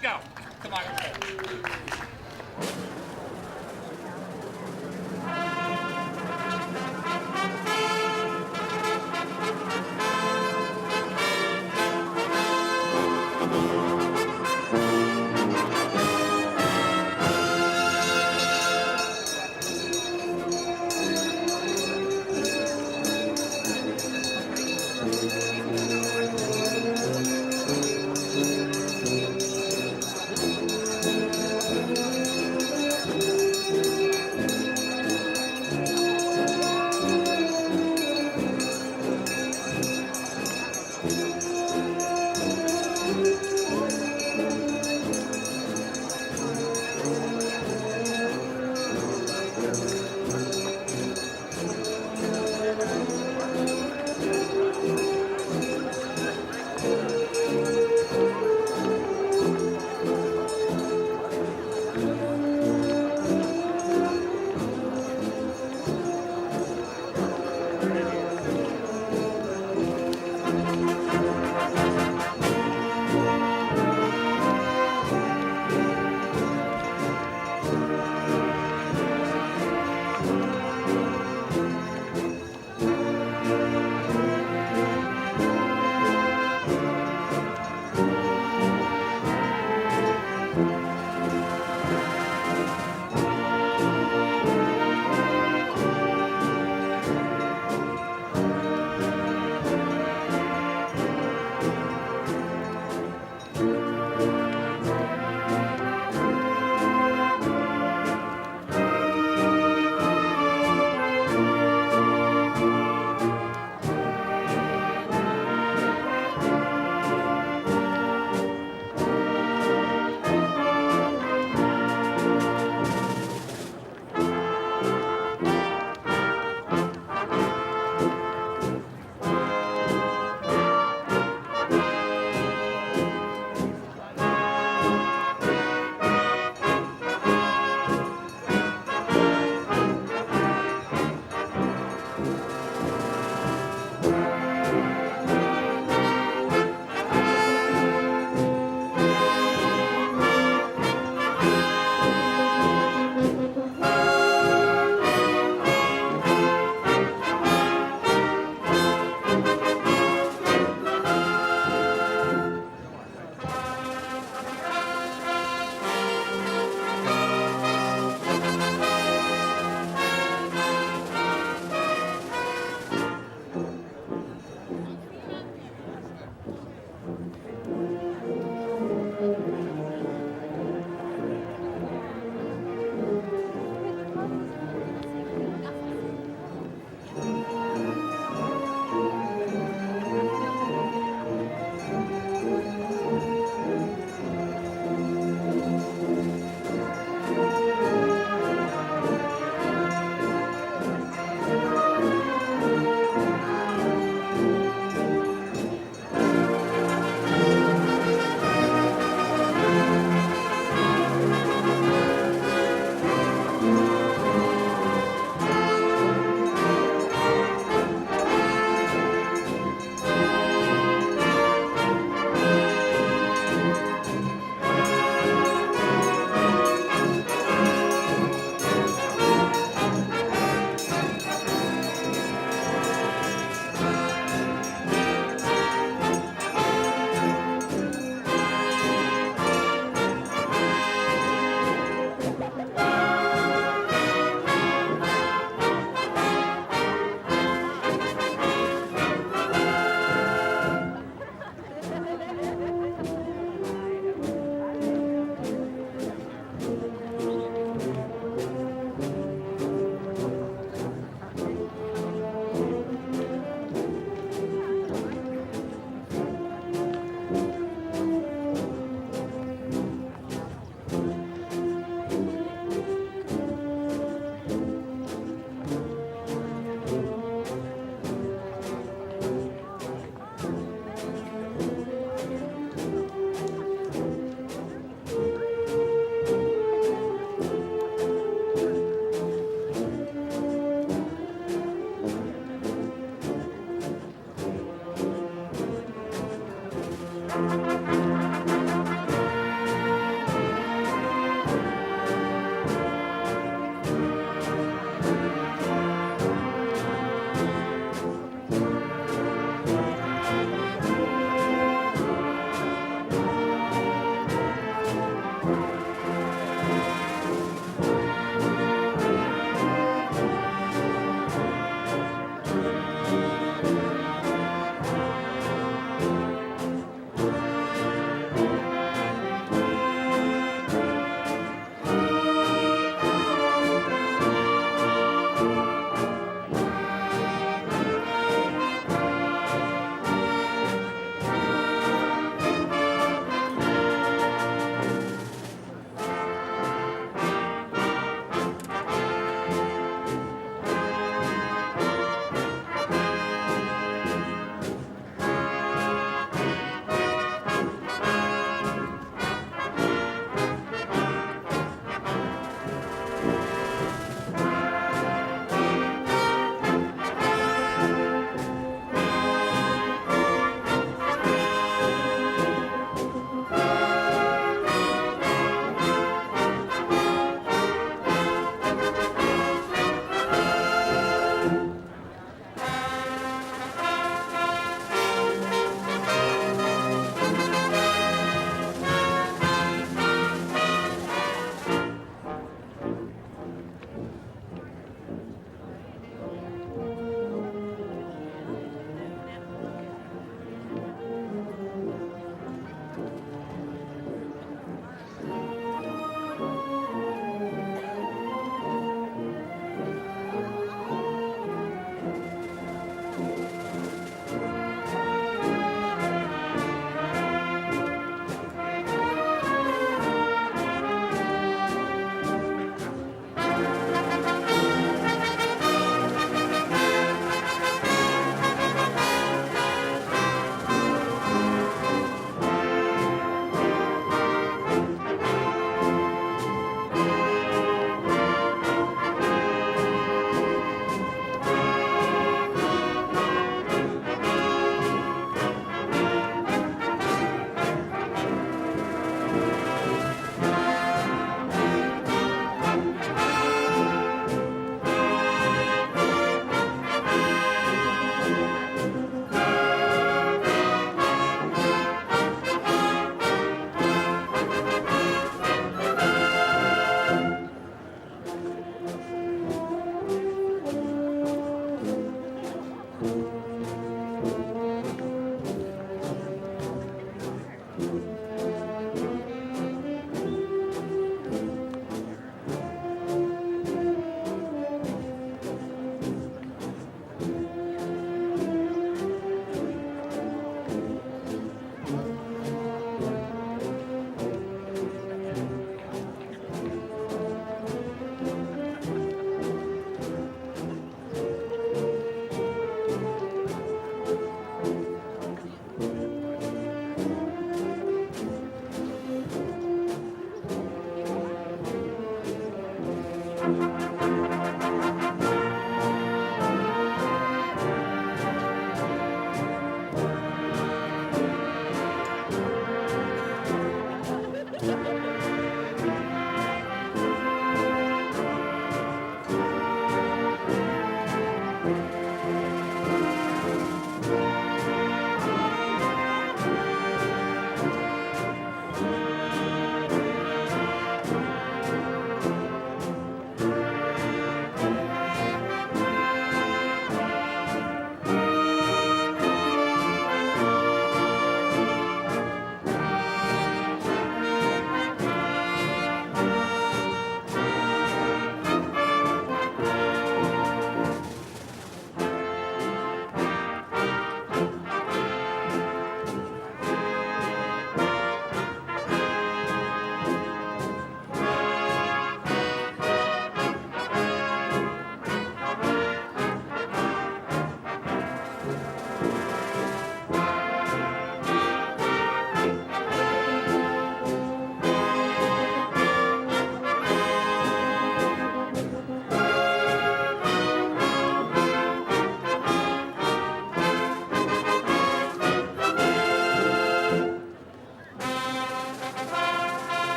go. Come on, let's go.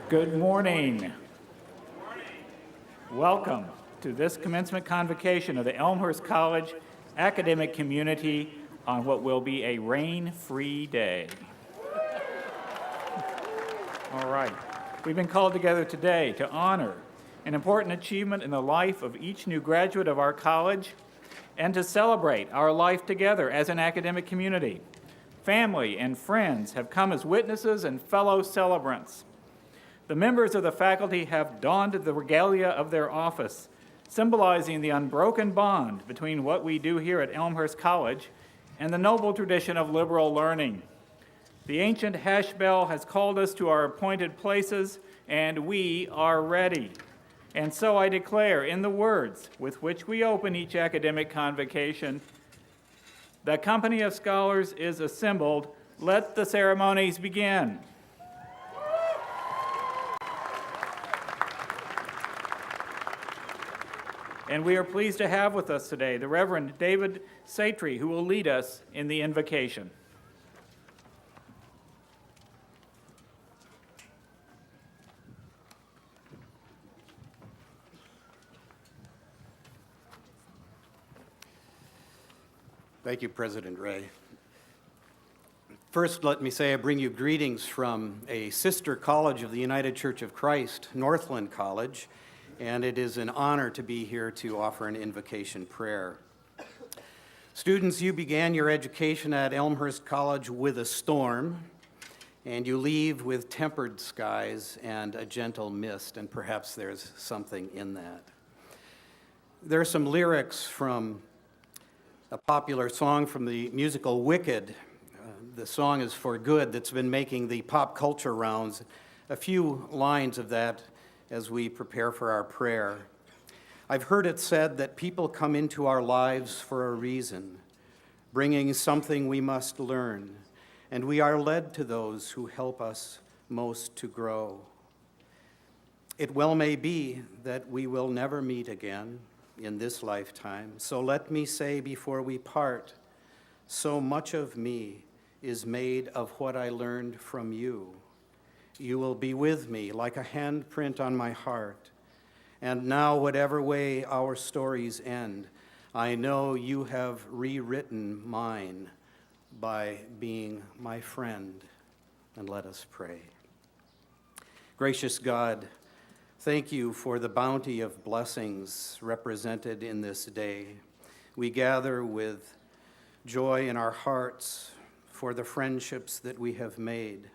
Good morning. Welcome to this commencement convocation of the Elmhurst College academic community on what will be a rain-free day. All right. We've been called together today to honor an important achievement in the life of each new graduate of our college and to celebrate our life together as an academic community. Family and friends have come as witnesses and fellow celebrants. The members of the faculty have donned the regalia of their office, symbolizing the unbroken bond between what we do here at Elmhurst College and the noble tradition of liberal learning. The ancient hash bell has called us to our appointed places, and we are ready. And so I declare, in the words with which we open each academic convocation, the company of scholars is assembled. Let the ceremonies begin. And we are pleased to have with us today the Reverend David Satry, who will lead us in the invocation. Thank you, President Ray. First, let me say I bring you greetings from a sister college of the United Church of Christ, Northland College, and it is an honor to be here to offer an invocation prayer. Students, you began your education at Elmhurst College with a storm, and you leave with tempered skies and a gentle mist, and perhaps there's something in that. There are some lyrics from a popular song from the musical Wicked. The song is For Good that's been making the pop culture rounds. A few lines of that as we prepare for our prayer. I've heard it said that people come into our lives for a reason, bringing something we must learn, and we are led to those who help us most to grow. It well may be that we will never meet again in this lifetime, so let me say before we part, so much of me is made of what I learned from you. You will be with me like a handprint on my heart. And now, whatever way our stories end, I know you have rewritten mine by being my friend. And let us pray. Gracious God, thank you for the bounty of blessings represented in this day. We gather with joy in our hearts for the friendships that we have made,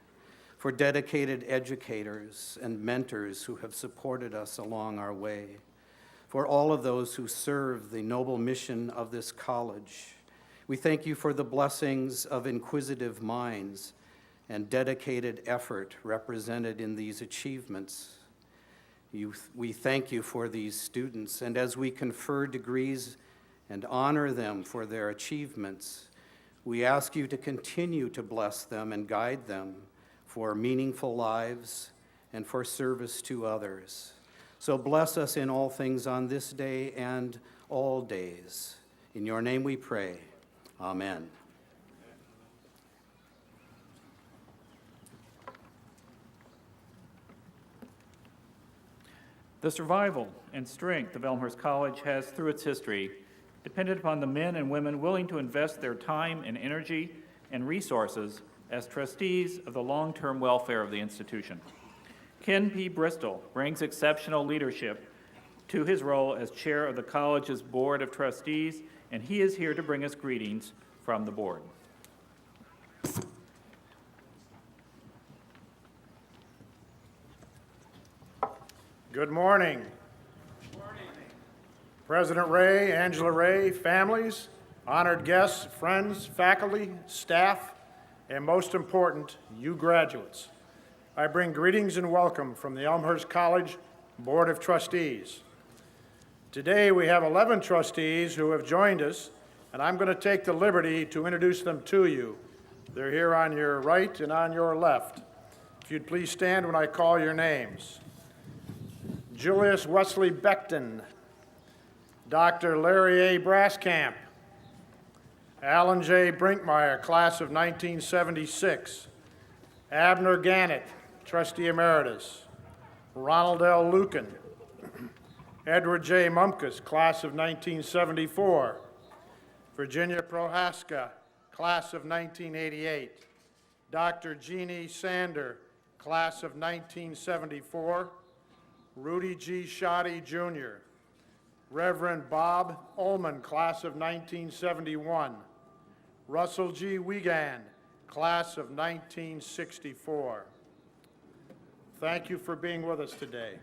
for dedicated educators and mentors who have supported us along our way, for all of those who serve the noble mission of this college. We thank you for the blessings of inquisitive minds and dedicated effort represented in these achievements. We thank you for these students, and as we confer degrees and honor them for their achievements, we ask you to continue to bless them and guide them for meaningful lives and for service to others. So bless us in all things on this day and all days. In your name we pray. Amen. The survival and strength of Elmhurst College has, through its history, depended upon the men and women willing to invest their time and energy and resources as trustees of the long-term welfare of the institution. Ken P. Bristol brings exceptional leadership to his role as chair of the college's Board of Trustees, and he is here to bring us greetings from the board. Good morning. President Ray, Angela Ray, families, honored guests, friends, faculty, staff, and most important, you graduates. I bring greetings and welcome from the Elmhurst College Board of Trustees. Today we have 11 trustees who have joined us, and I'm going to take the liberty to introduce them to you. They're here on your right and on your left. If you'd please stand when I call your names. Julius Wesley Beckton, Dr. Larry A. Braskamp, Alan J. Brinkmeyer, class of 1976, Abner Gannett, trustee emeritus, Ronald L. Lucan, Edward J. Mumkus, class of 1974, Virginia Prohaska, class of 1988, Dr. Jeannie Sander, class of 1974, Rudy G. Shoddy, Jr., Reverend Bob Ullman, class of 1971, Russell G. Wiegand, class of 1964. Thank you for being with us today.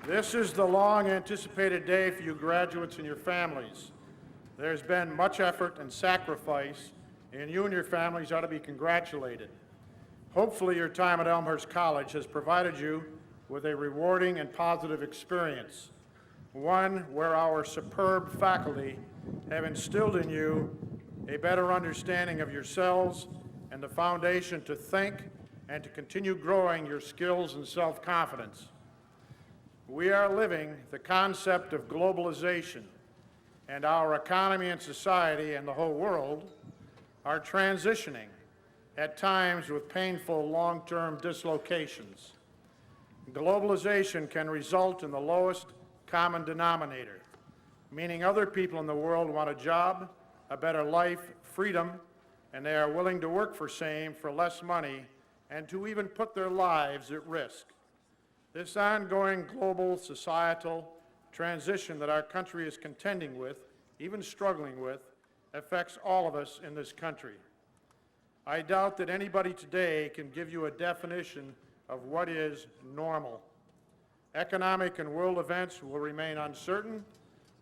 This is the long-anticipated day for you graduates and your families. There's been much effort and sacrifice, and you and your families ought to be congratulated. Hopefully, your time at Elmhurst College has provided you with a rewarding and positive experience, one where our superb faculty have instilled in you a better understanding of yourselves and the foundation to think and to continue growing your skills and self-confidence. We are living the concept of globalization, and our economy and society and the whole world are transitioning, at times with painful long-term dislocations. Globalization can result in the lowest common denominator, meaning other people in the world want a job, a better life, freedom, and they are willing to work for same for less money and to even put their lives at risk. This ongoing global societal transition that our country is contending with, even struggling with, affects all of us in this country. I doubt that anybody today can give you a definition of what is normal. Economic and world events will remain uncertain,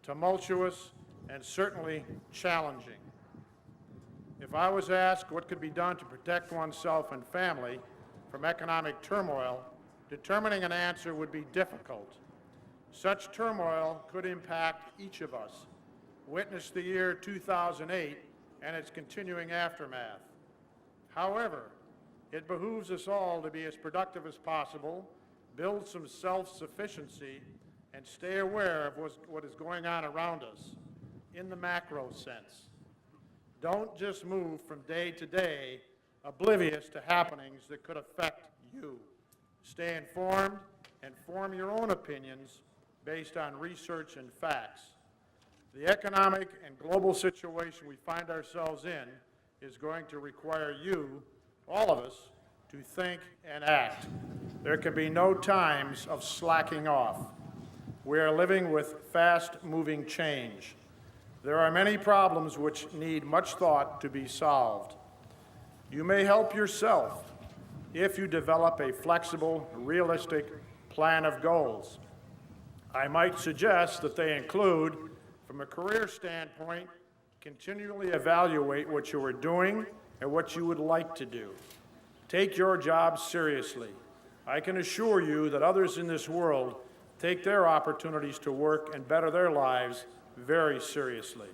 tumultuous, and certainly challenging. If I was asked what could be done to protect oneself and family from economic turmoil, determining an answer would be difficult. Such turmoil could impact each of us. Witness the year 2008 and its continuing aftermath. However, it behooves us all to be as productive as possible, build some self-sufficiency, and stay aware of what is going on around us in the macro sense. Don't just move from day to day, oblivious to happenings that could affect you. Stay informed and form your own opinions based on research and facts. The economic and global situation we find ourselves in is going to require you, all of us, to think and act. There can be no times of slacking off. We are living with fast-moving change. There are many problems which need much thought to be solved. You may help yourself if you develop a flexible, realistic plan of goals. I might suggest that they include, from a career standpoint, continually evaluate what you are doing and what you would like to do. Take your job seriously. I can assure you that others in this world take their opportunities to work and better their lives very seriously.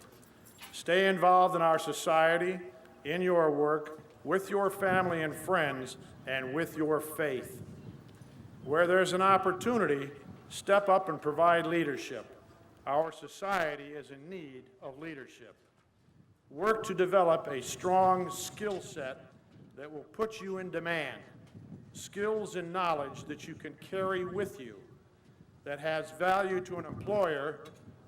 Stay involved in our society, in your work, with your family and friends, and with your faith. Where there's an opportunity, step up and provide leadership. Our society is in need of leadership. Work to develop a strong skill set that will put you in demand, skills and knowledge that you can carry with you, that has value to an employer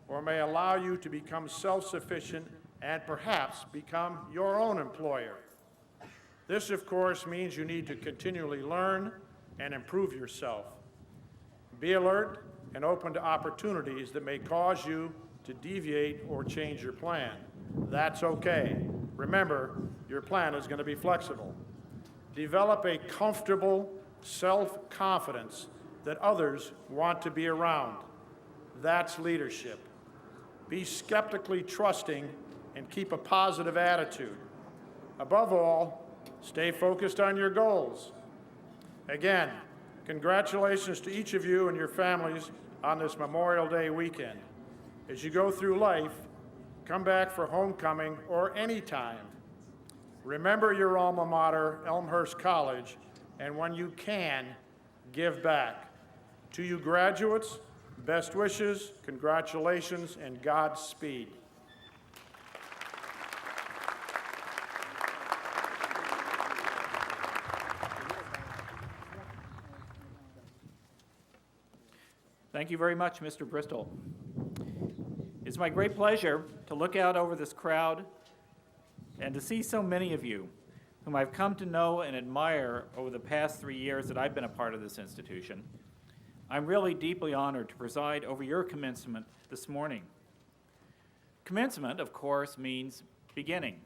or may allow you to become self-sufficient and perhaps become your own employer. This, of course, means you need to continually learn and improve yourself. Be alert and open to opportunities that may cause you to deviate or change your plan. That's okay. Remember, your plan is going to be flexible. Develop a comfortable self-confidence that others want to be around. That's leadership. Be skeptically trusting and keep a positive attitude. Above all, stay focused on your goals. Again, congratulations to each of you and your families on this Memorial Day weekend. As you go through life, come back for homecoming or any time. Remember your alma mater, Elmhurst College, and when you can, give back. To you graduates, best wishes, congratulations, and Godspeed. Thank you very much, Mr. Bristol. It's my great pleasure to look out over this crowd and to see so many of you whom I've come to know and admire over the past 3 years that I've been a part of this institution. I'm really deeply honored to preside over your commencement this morning. Commencement, of course, means beginning.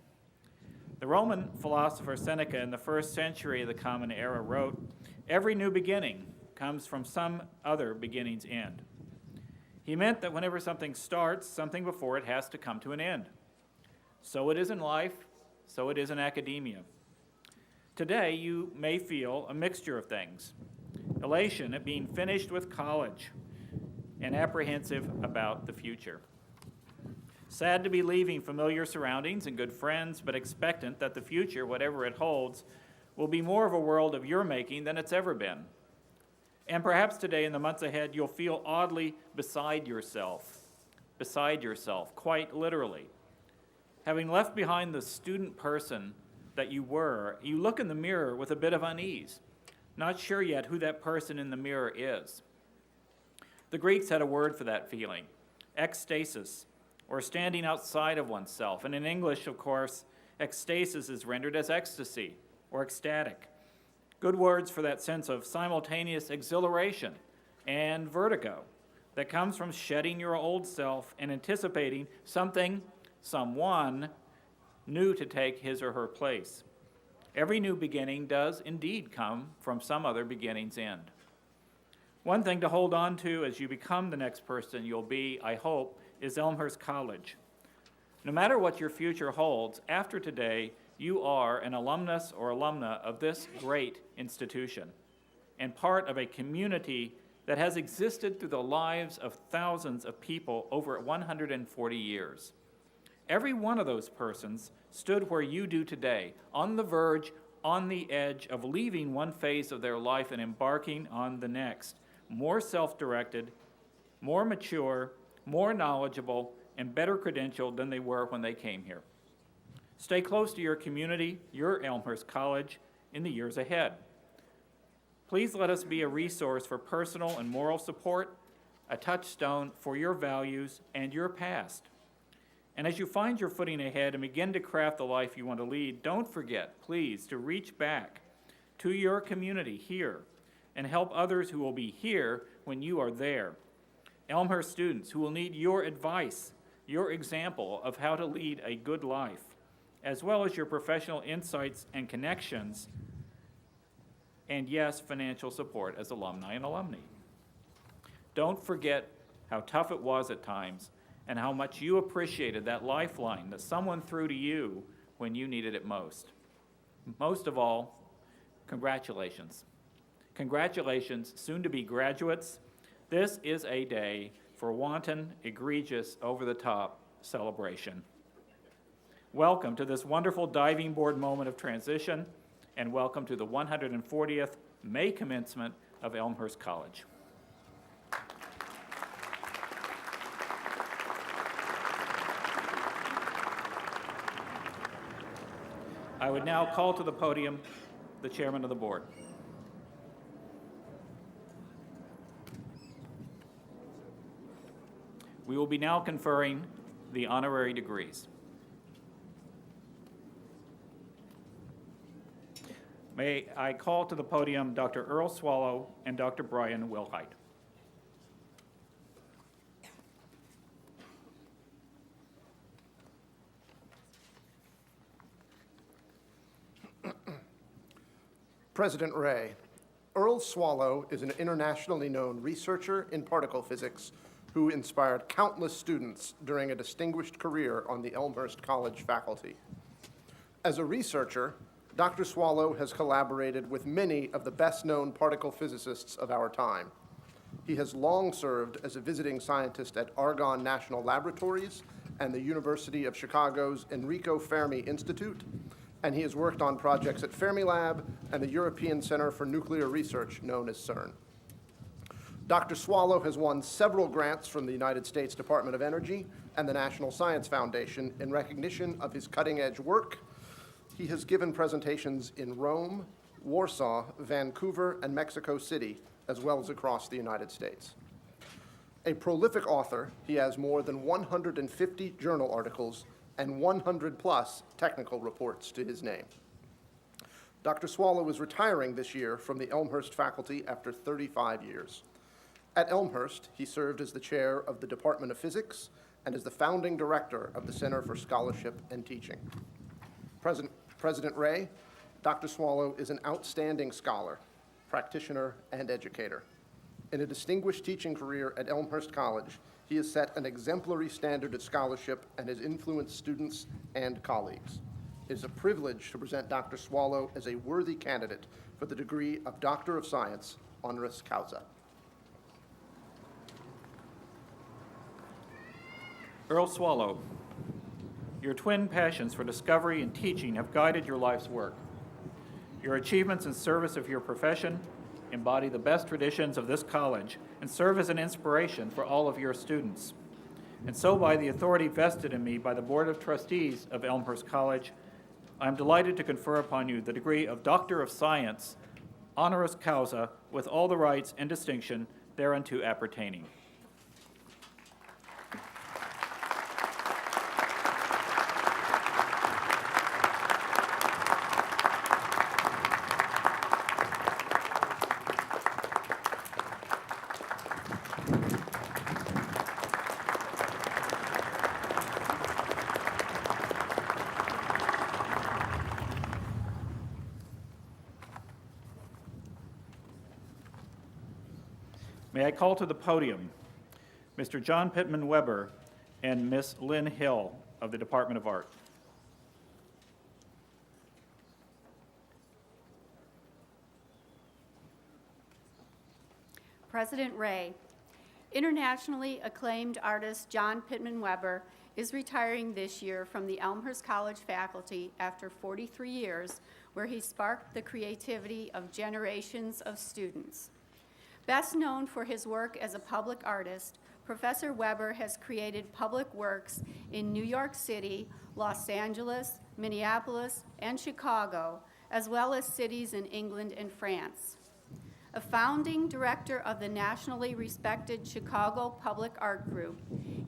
The Roman philosopher Seneca in the 1st century of the Common Era wrote, "Every new beginning comes from some other beginning's end." He meant that whenever something starts, something before it has to come to an end. So it is in life, so it is in academia. Today, you may feel a mixture of things: elation at being finished with college and apprehensive about the future. Sad to be leaving familiar surroundings and good friends, but expectant that the future, whatever it holds, will be more of a world of your making than it's ever been. And perhaps today, in the months ahead, you'll feel oddly beside yourself, quite literally. Having left behind the student person that you were, you look in the mirror with a bit of unease, not sure yet who that person in the mirror is. The Greeks had a word for that feeling, ekstasis, or standing outside of oneself. And in English, of course, ekstasis is rendered as ecstasy or ecstatic. Good words for that sense of simultaneous exhilaration and vertigo that comes from shedding your old self and anticipating something, someone new to take his or her place. Every new beginning does indeed come from some other beginning's end. One thing to hold on to as you become the next person you'll be, I hope, is Elmhurst College. No matter what your future holds, after today, you are an alumnus or alumna of this great institution and part of a community that has existed through the lives of thousands of people over 140 years. Every one of those persons stood where you do today, on the verge, on the edge of leaving one phase of their life and embarking on the next, more self-directed, more mature, more knowledgeable, and better credentialed than they were when they came here. Stay close to your community, your Elmhurst College, in the years ahead. Please let us be a resource for personal and moral support, a touchstone for your values and your past. And as you find your footing ahead and begin to craft the life you want to lead, don't forget, please, to reach back to your community here and help others who will be here when you are there. Elmhurst students who will need your advice, your example of how to lead a good life, as well as your professional insights and connections, and yes, financial support as alumni and alumni. Don't forget how tough it was at times and how much you appreciated that lifeline that someone threw to you when you needed it most. Most of all, congratulations. Congratulations, soon-to-be graduates. This is a day for wanton, egregious, over-the-top celebration. Welcome to this wonderful diving board moment of transition, and welcome to the 140th May commencement of Elmhurst College. I would now call to the podium the chairman of the board. We will be now conferring the honorary degrees. May I call to the podium Dr. Earl Swallow and Dr. Brian Wilhite. President Ray, Earl Swallow is an internationally known researcher in particle physics who inspired countless students during a distinguished career on the Elmhurst College faculty. As a researcher, Dr. Swallow has collaborated with many of the best-known particle physicists of our time. He has long served as a visiting scientist at Argonne National Laboratories and the University of Chicago's Enrico Fermi Institute, and he has worked on projects at Fermilab and the European Center for Nuclear Research, known as CERN. Dr. Swallow has won several grants from the United States Department of Energy and the National Science Foundation in recognition of his cutting-edge work. He has given presentations in Rome, Warsaw, Vancouver, and Mexico City, as well as across the United States. A prolific author, he has more than 150 journal articles and 100-plus technical reports to his name. Dr. Swallow is retiring this year from the Elmhurst faculty after 35 years. At Elmhurst, he served as the chair of the Department of Physics and as the founding director of the Center for Scholarship and Teaching. President Ray, Dr. Swallow is an outstanding scholar, practitioner, and educator. In a distinguished teaching career at Elmhurst College, he has set an exemplary standard of scholarship and has influenced students and colleagues. It is a privilege to present Dr. Swallow as a worthy candidate for the degree of Doctor of Science, honoris causa. Earl Swallow, your twin passions for discovery and teaching have guided your life's work. Your achievements in service of your profession embody the best traditions of this college and serve as an inspiration for all of your students. And so, by the authority vested in me by the Board of Trustees of Elmhurst College, I am delighted to confer upon you the degree of Doctor of Science, honoris causa, with all the rights and distinction thereunto appertaining. May I call to the podium Mr. John Pittman Weber and Miss Lynn Hill of the Department of Art. President Ray, internationally acclaimed artist John Pittman Weber is retiring this year from the Elmhurst College faculty after 43 years, where he sparked the creativity of generations of students. Best known for his work as a public artist, Professor Weber has created public works in New York City, Los Angeles, Minneapolis, and Chicago, as well as cities in England and France. A founding director of the nationally respected Chicago Public Art Group,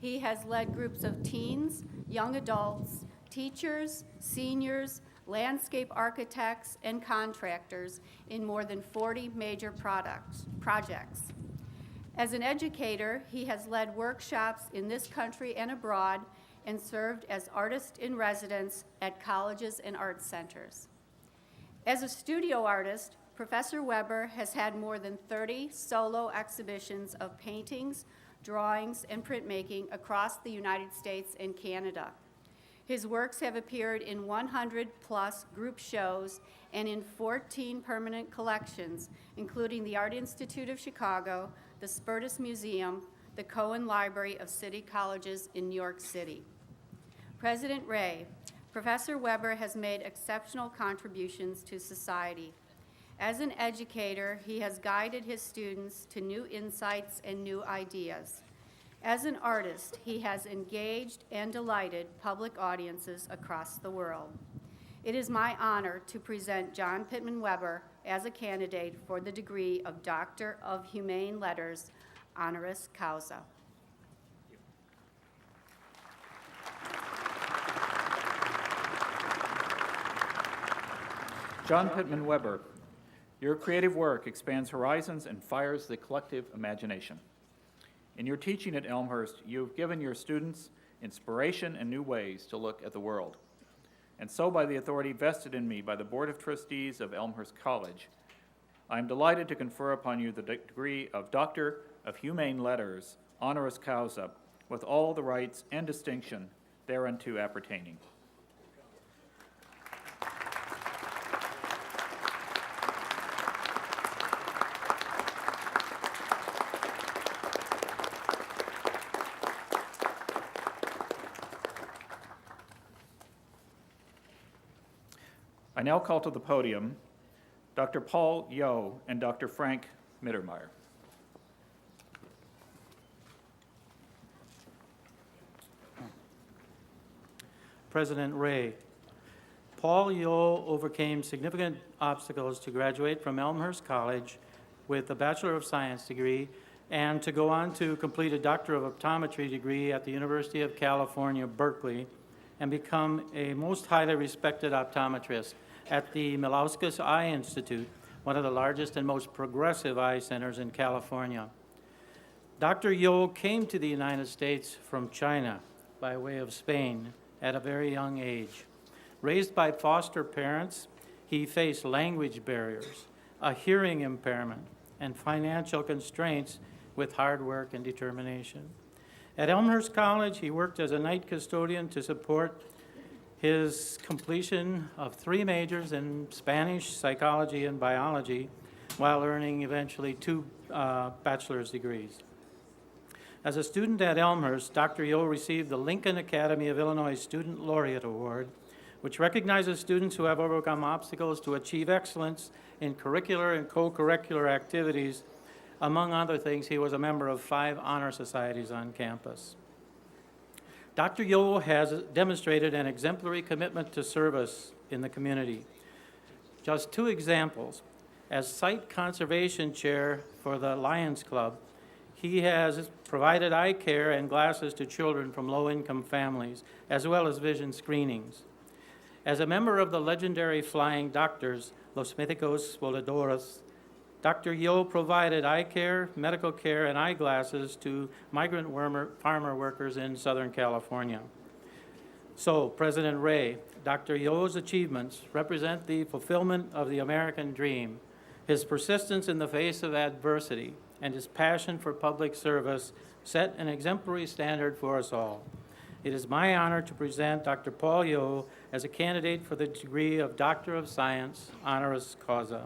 he has led groups of teens, young adults, teachers, seniors, landscape architects, and contractors in more than 40 major projects. As an educator, he has led workshops in this country and abroad and served as artist in residence at colleges and art centers. As a studio artist, Professor Weber has had more than 30 solo exhibitions of paintings, drawings, and printmaking across the United States and Canada. His works have appeared in 100-plus group shows and in 14 permanent collections, including the Art Institute of Chicago, the Spertus Museum, the Cohen Library of City Colleges in New York City. President Ray, Professor Weber has made exceptional contributions to society. As an educator, he has guided his students to new insights and new ideas. As an artist, he has engaged and delighted public audiences across the world. It is my honor to present John Pittman Weber as a candidate for the degree of Doctor of Humane Letters, honoris causa. John Pittman Weber, your creative work expands horizons and fires the collective imagination. In your teaching at Elmhurst, you've given your students inspiration and new ways to look at the world. And so, by the authority vested in me by the Board of Trustees of Elmhurst College, I am delighted to confer upon you the degree of Doctor of Humane Letters, honoris causa, with all the rights and distinction thereunto appertaining. I now call to the podium Dr. Paul Yo and Dr. Frank Mittermeier. President Ray, Paul Yo overcame significant obstacles to graduate from Elmhurst College with a Bachelor of Science degree and to go on to complete a Doctor of Optometry degree at the University of California, Berkeley, and become a most highly respected optometrist at the Milauskas Eye Institute, one of the largest and most progressive eye centers in California. Dr. Yo came to the United States from China by way of Spain at a very young age. Raised by foster parents, he faced language barriers, a hearing impairment, and financial constraints with hard work and determination. At Elmhurst College, he worked as a night custodian to support his completion of 3 majors in Spanish, psychology, and biology, while earning eventually 2 bachelor's degrees. As a student at Elmhurst, Dr. Yo received the Lincoln Academy of Illinois Student Laureate Award, which recognizes students who have overcome obstacles to achieve excellence in curricular and co-curricular activities. Among other things, he was a member of 5 honor societies on campus. Dr. Yo has demonstrated an exemplary commitment to service in the community. Just 2 examples. As site conservation chair for the Lions Club, he has provided eye care and glasses to children from low-income families, as well as vision screenings. As a member of the legendary Flying Doctors, Los Médicos Voladores, Dr. Yo provided eye care, medical care, and eyeglasses to migrant farmer workers in Southern California. So, President Ray, Dr. Yo's achievements represent the fulfillment of the American dream. His persistence in the face of adversity and his passion for public service set an exemplary standard for us all. It is my honor to present Dr. Paul Yo as a candidate for the degree of Doctor of Science, honoris causa.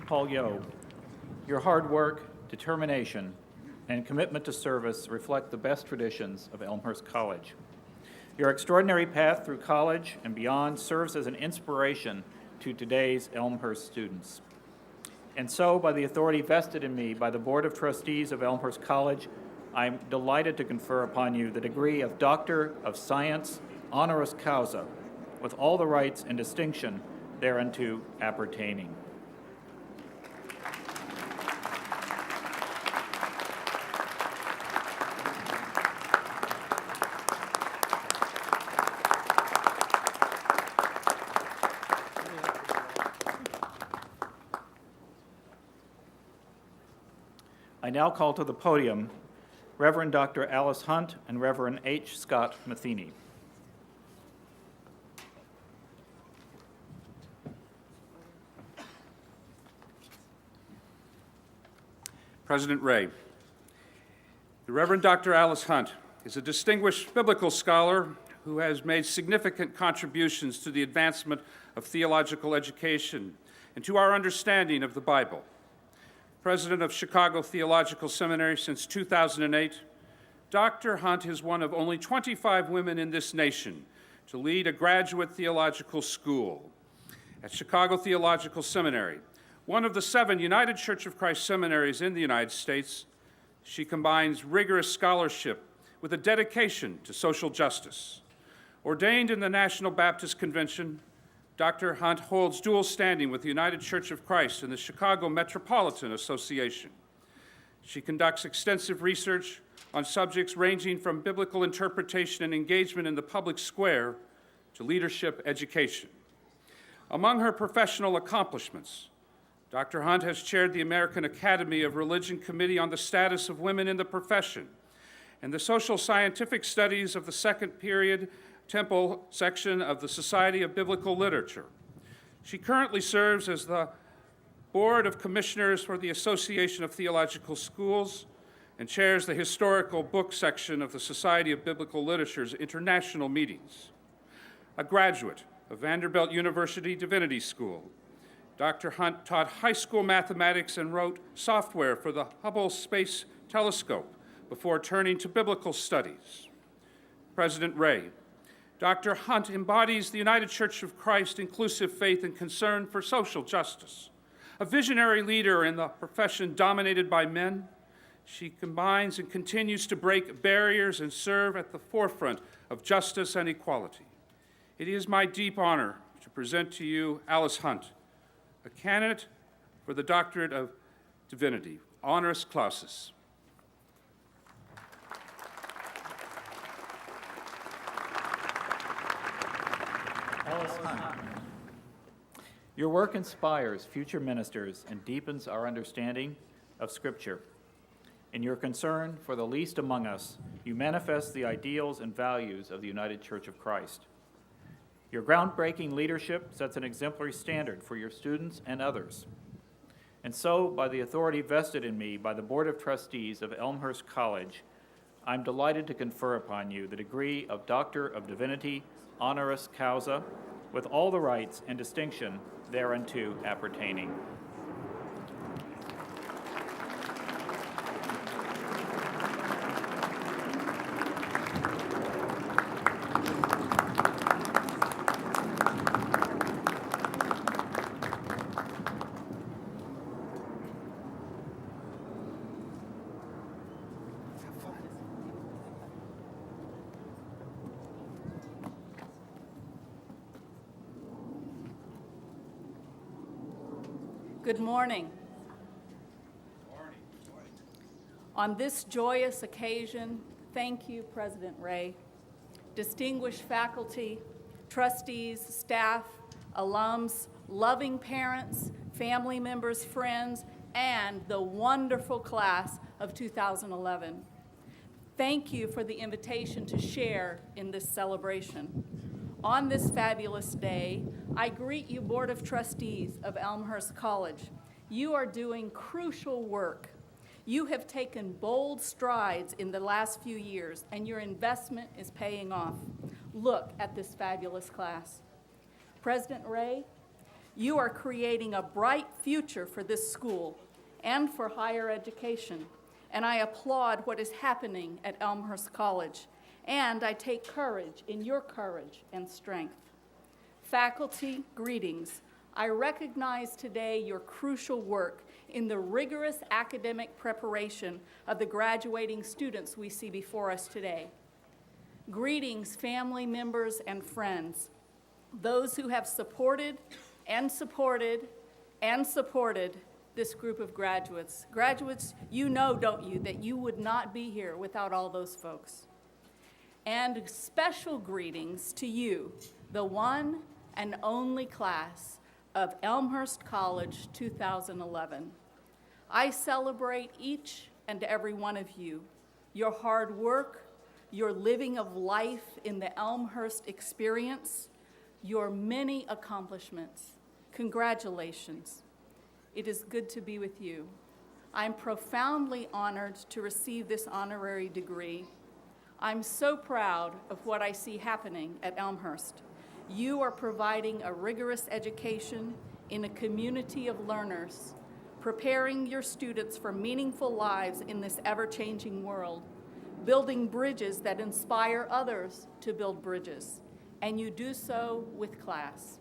Paul Yo, your hard work, determination, and commitment to service reflect the best traditions of Elmhurst College. Your extraordinary path through college and beyond serves as an inspiration to today's Elmhurst students. And so, by the authority vested in me by the Board of Trustees of Elmhurst College, I'm delighted to confer upon you the degree of Doctor of Science, honoris causa, with all the rights and distinction thereunto appertaining. I now call to the podium Reverend Dr. Alice Hunt and Reverend H. Scott Matheny. President Ray, the Reverend Dr. Alice Hunt is a distinguished biblical scholar who has made significant contributions to the advancement of theological education and to our understanding of the Bible. President of Chicago Theological Seminary since 2008, Dr. Hunt is one of only 25 women in this nation to lead a graduate theological school. At Chicago Theological Seminary, one of the 7 United Church of Christ seminaries in the United States, she combines rigorous scholarship with a dedication to social justice. Ordained in the National Baptist Convention, Dr. Hunt holds dual standing with the United Church of Christ and the Chicago Metropolitan Association. She conducts extensive research on subjects ranging from biblical interpretation and engagement in the public square to leadership education. Among her professional accomplishments, Dr. Hunt has chaired the American Academy of Religion Committee on the Status of Women in the Profession and the Social Scientific Studies of the Second Period Temple section of the Society of Biblical Literature. She currently serves as the Board of Commissioners for the Association of Theological Schools and chairs the Historical Book section of the Society of Biblical Literature's international meetings. A graduate of Vanderbilt University Divinity School, Dr. Hunt taught high school mathematics and wrote software for the Hubble Space Telescope before turning to biblical studies. President Ray, Dr. Hunt embodies the United Church of Christ inclusive faith and concern for social justice. A visionary leader in the profession dominated by men, she combines and continues to break barriers and serve at the forefront of justice and equality. It is my deep honor to present to you Alice Hunt, a candidate for the Doctorate of Divinity, honoris clausus. Alice Hunt. Your work inspires future ministers and deepens our understanding of Scripture. In your concern for the least among us, you manifest the ideals and values of the United Church of Christ. Your groundbreaking leadership sets an exemplary standard for your students and others. And so, by the authority vested in me by the Board of Trustees of Elmhurst College, I'm delighted to confer upon you the degree of Doctor of Divinity, honoris causa, with all the rights and distinction thereunto appertaining. Good morning. On this joyous occasion, thank you, President Ray, distinguished faculty, trustees, staff, alums, loving parents, family members, friends, and the wonderful class of 2011. Thank you for the invitation to share in this celebration. On this fabulous day, I greet you, Board of Trustees of Elmhurst College. You are doing crucial work. You have taken bold strides in the last few years, and your investment is paying off. Look at this fabulous class. President Ray, you are creating a bright future for this school and for higher education, and I applaud what is happening at Elmhurst College. And I take courage in your courage and strength. Faculty, greetings. I recognize today your crucial work in the rigorous academic preparation of the graduating students we see before us today. Greetings, family members and friends, those who have supported and supported and supported this group of graduates. Graduates, you know, don't you, that you would not be here without all those folks. And special greetings to you, the one and only class of Elmhurst College 2011. I celebrate each and every one of you, your hard work, your living of life in the Elmhurst experience, your many accomplishments. Congratulations. It is good to be with you. I'm profoundly honored to receive this honorary degree. I'm so proud of what I see happening at Elmhurst. You are providing a rigorous education in a community of learners, preparing your students for meaningful lives in this ever-changing world, building bridges that inspire others to build bridges, and you do so with class.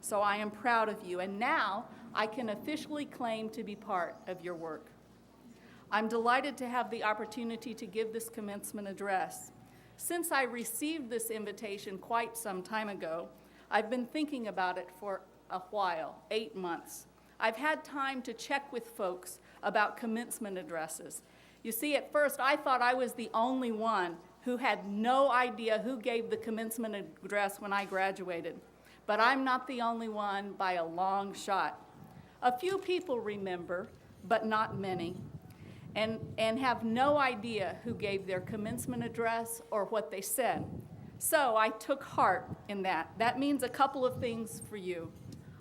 So I am proud of you, and now I can officially claim to be part of your work. I'm delighted to have the opportunity to give this commencement address. Since I received this invitation quite some time ago, I've been thinking about it for a while, 8 months. I've had time to check with folks about commencement addresses. You see, at first I thought I was the only one who had no idea who gave the commencement address when I graduated. But I'm not the only one by a long shot. A few people remember, but not many. And have no idea who gave their commencement address or what they said. So I took heart in that. That means a couple of things for you.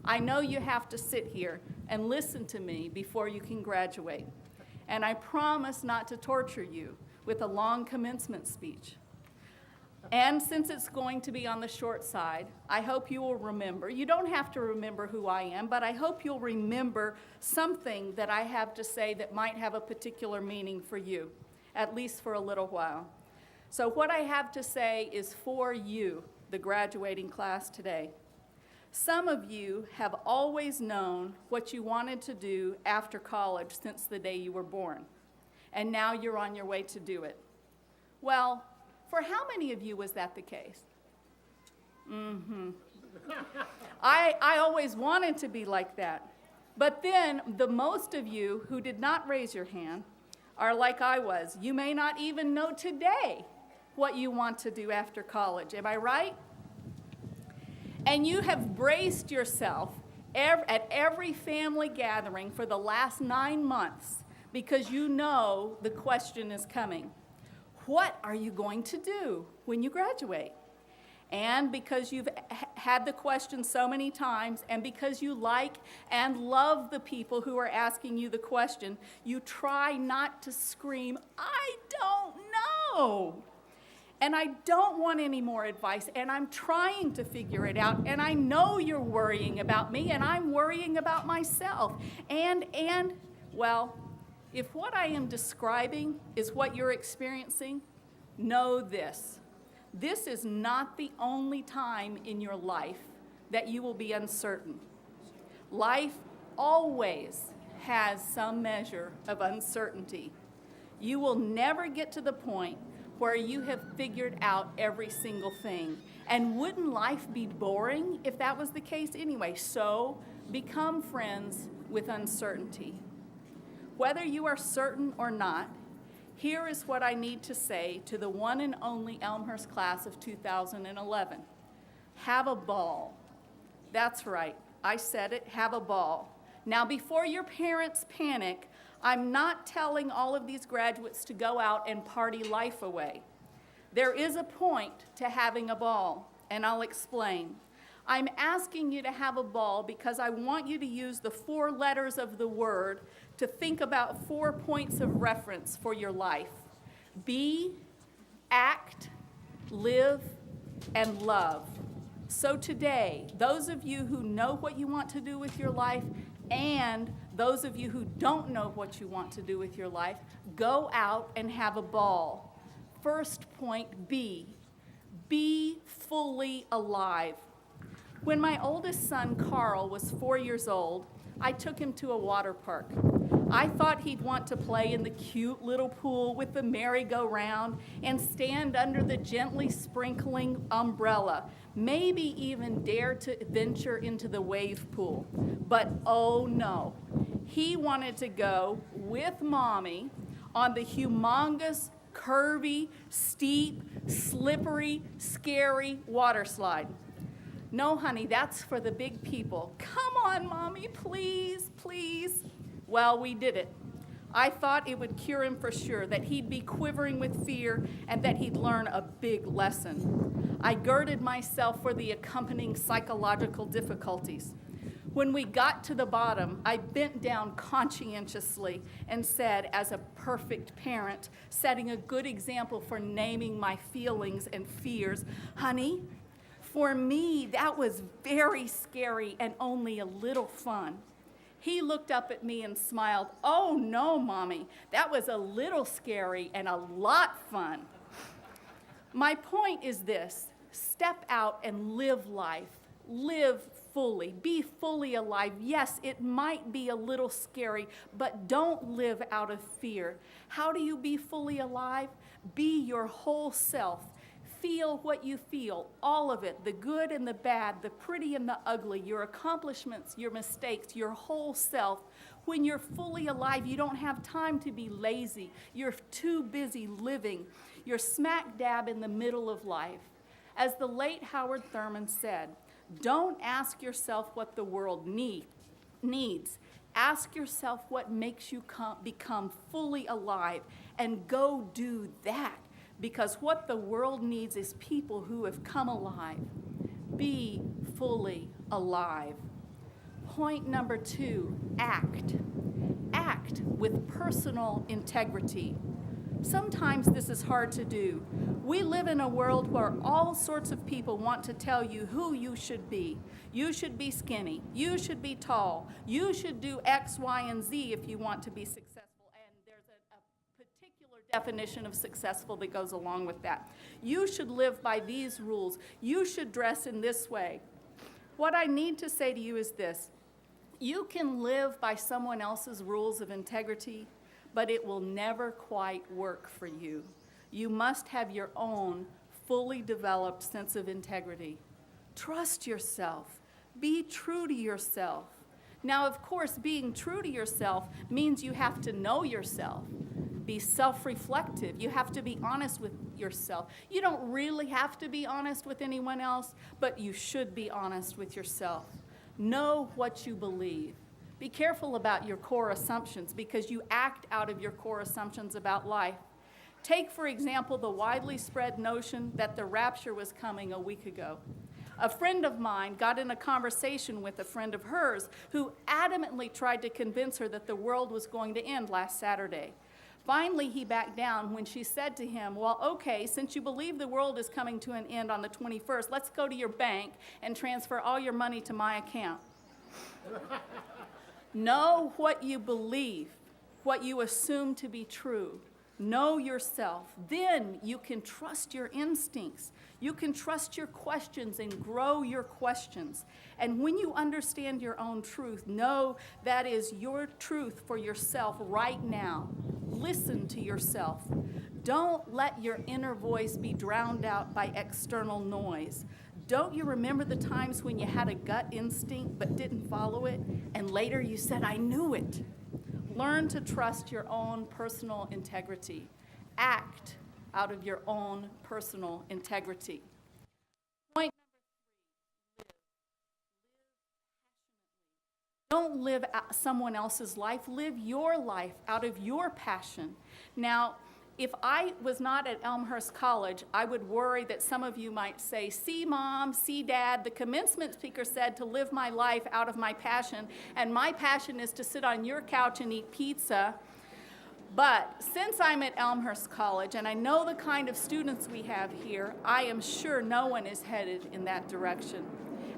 I know you have to sit here and listen to me before you can graduate. And I promise not to torture you with a long commencement speech. And since it's going to be on the short side, I hope you will remember. You don't have to remember who I am, but I hope you'll remember something that I have to say that might have a particular meaning for you, at least for a little while. So what I have to say is for you, the graduating class today. Some of you have always known what you wanted to do after college since the day you were born, and now you're on your way to do it. Well, for how many of you was that the case? I always wanted to be like that. But then the most of you who did not raise your hand are like I was. You may not even know today what you want to do after college. Am I right? And you have braced yourself at every family gathering for the last 9 months because you know the question is coming. What are you going to do when you graduate? And because you've had the question so many times, and because you like and love the people who are asking you the question, you try not to scream, "I don't know." And I don't want any more advice, and I'm trying to figure it out, and I know you're worrying about me, and I'm worrying about myself. Well, if what I am describing is what you're experiencing, know this. This is not the only time in your life that you will be uncertain. Life always has some measure of uncertainty. You will never get to the point where you have figured out every single thing. And wouldn't life be boring if that was the case anyway? So become friends with uncertainty. Whether you are certain or not, here is what I need to say to the one and only Elmhurst class of 2011. Have a ball. That's right, I said it, have a ball. Now, before your parents panic, I'm not telling all of these graduates to go out and party life away. There is a point to having a ball, and I'll explain. I'm asking you to have a ball because I want you to use the 4 letters of the word to think about 4 points of reference for your life. Be, act, live, and love. So today, those of you who know what you want to do with your life and those of you who don't know what you want to do with your life, go out and have a ball. First point, be. Be fully alive. When my oldest son, Carl, was 4 years old, I took him to a water park. I thought he'd want to play in the cute little pool with the merry-go-round and stand under the gently sprinkling umbrella, maybe even dare to venture into the wave pool. But oh no, he wanted to go with Mommy on the humongous, curvy, steep, slippery, scary water slide. No, honey, that's for the big people. Come on, Mommy, please, please. Well, we did it. I thought it would cure him for sure, that he'd be quivering with fear and that he'd learn a big lesson. I girded myself for the accompanying psychological difficulties. When we got to the bottom, I bent down conscientiously and said, as a perfect parent, setting a good example for naming my feelings and fears, "Honey, for me, that was very scary and only a little fun." He looked up at me and smiled. "Oh no, Mommy, that was a little scary and a lot fun." My point is this: step out and live life. Live fully. Be fully alive. Yes, it might be a little scary, but don't live out of fear. How do you be fully alive? Be your whole self. Feel what you feel, all of it, the good and the bad, the pretty and the ugly, your accomplishments, your mistakes, your whole self. When you're fully alive, you don't have time to be lazy. You're too busy living. You're smack dab in the middle of life. As the late Howard Thurman said, don't ask yourself what the world needs. Ask yourself what makes you become fully alive, and go do that. Because what the world needs is people who have come alive. Be fully alive. Point number 2, act. Act with personal integrity. Sometimes this is hard to do. We live in a world where all sorts of people want to tell you who you should be. You should be skinny. You should be tall. You should do X, Y, and Z if you want to be successful. Definition of successful that goes along with that. You should live by these rules. You should dress in this way. What I need to say to you is this: you can live by someone else's rules of integrity, but it will never quite work for you. You must have your own fully developed sense of integrity. Trust yourself. Be true to yourself. Now, of course, being true to yourself means you have to know yourself. Be self-reflective. You have to be honest with yourself. You don't really have to be honest with anyone else, but you should be honest with yourself. Know what you believe. Be careful about your core assumptions because you act out of your core assumptions about life. Take, for example, the widely spread notion that the rapture was coming a week ago. A friend of mine got in a conversation with a friend of hers who adamantly tried to convince her that the world was going to end last Saturday. Finally, he backed down when she said to him, well, okay, since you believe the world is coming to an end on the 21st, let's go to your bank and transfer all your money to my account. Know what you believe, what you assume to be true. Know yourself. Then you can trust your instincts. You can trust your questions and grow your questions. And when you understand your own truth, know that is your truth for yourself right now. Listen to yourself. Don't let your inner voice be drowned out by external noise. Don't you remember the times when you had a gut instinct but didn't follow it, and later you said, I knew it? Learn to trust your own personal integrity. Act out of your own personal integrity. Point number 3, don't live someone else's life. Live your life out of your passion. Now, if I was not at Elmhurst College, I would worry that some of you might say, see, Mom, see, Dad, the commencement speaker said to live my life out of my passion, and my passion is to sit on your couch and eat pizza. But since I'm at Elmhurst College, and I know the kind of students we have here, I am sure no one is headed in that direction.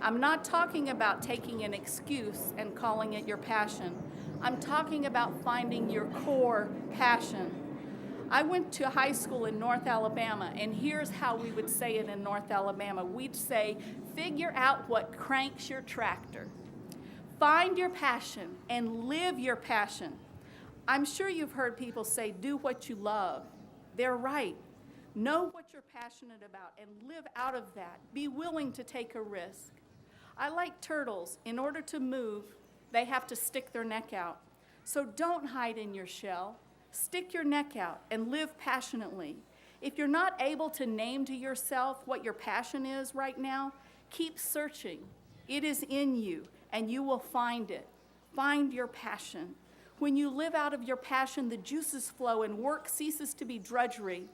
I'm not talking about taking an excuse and calling it your passion. I'm talking about finding your core passion. I went to high school in North Alabama, and here's how we would say it in North Alabama. We'd say, figure out what cranks your tractor. Find your passion and live your passion. I'm sure you've heard people say, do what you love. They're right. Know what you're passionate about and live out of that. Be willing to take a risk. I like turtles. In order to move, they have to stick their neck out. So don't hide in your shell. Stick your neck out and live passionately. If you're not able to name to yourself what your passion is right now, keep searching. It is in you, and you will find it. Find your passion. When you live out of your passion, the juices flow and work ceases to be drudgery.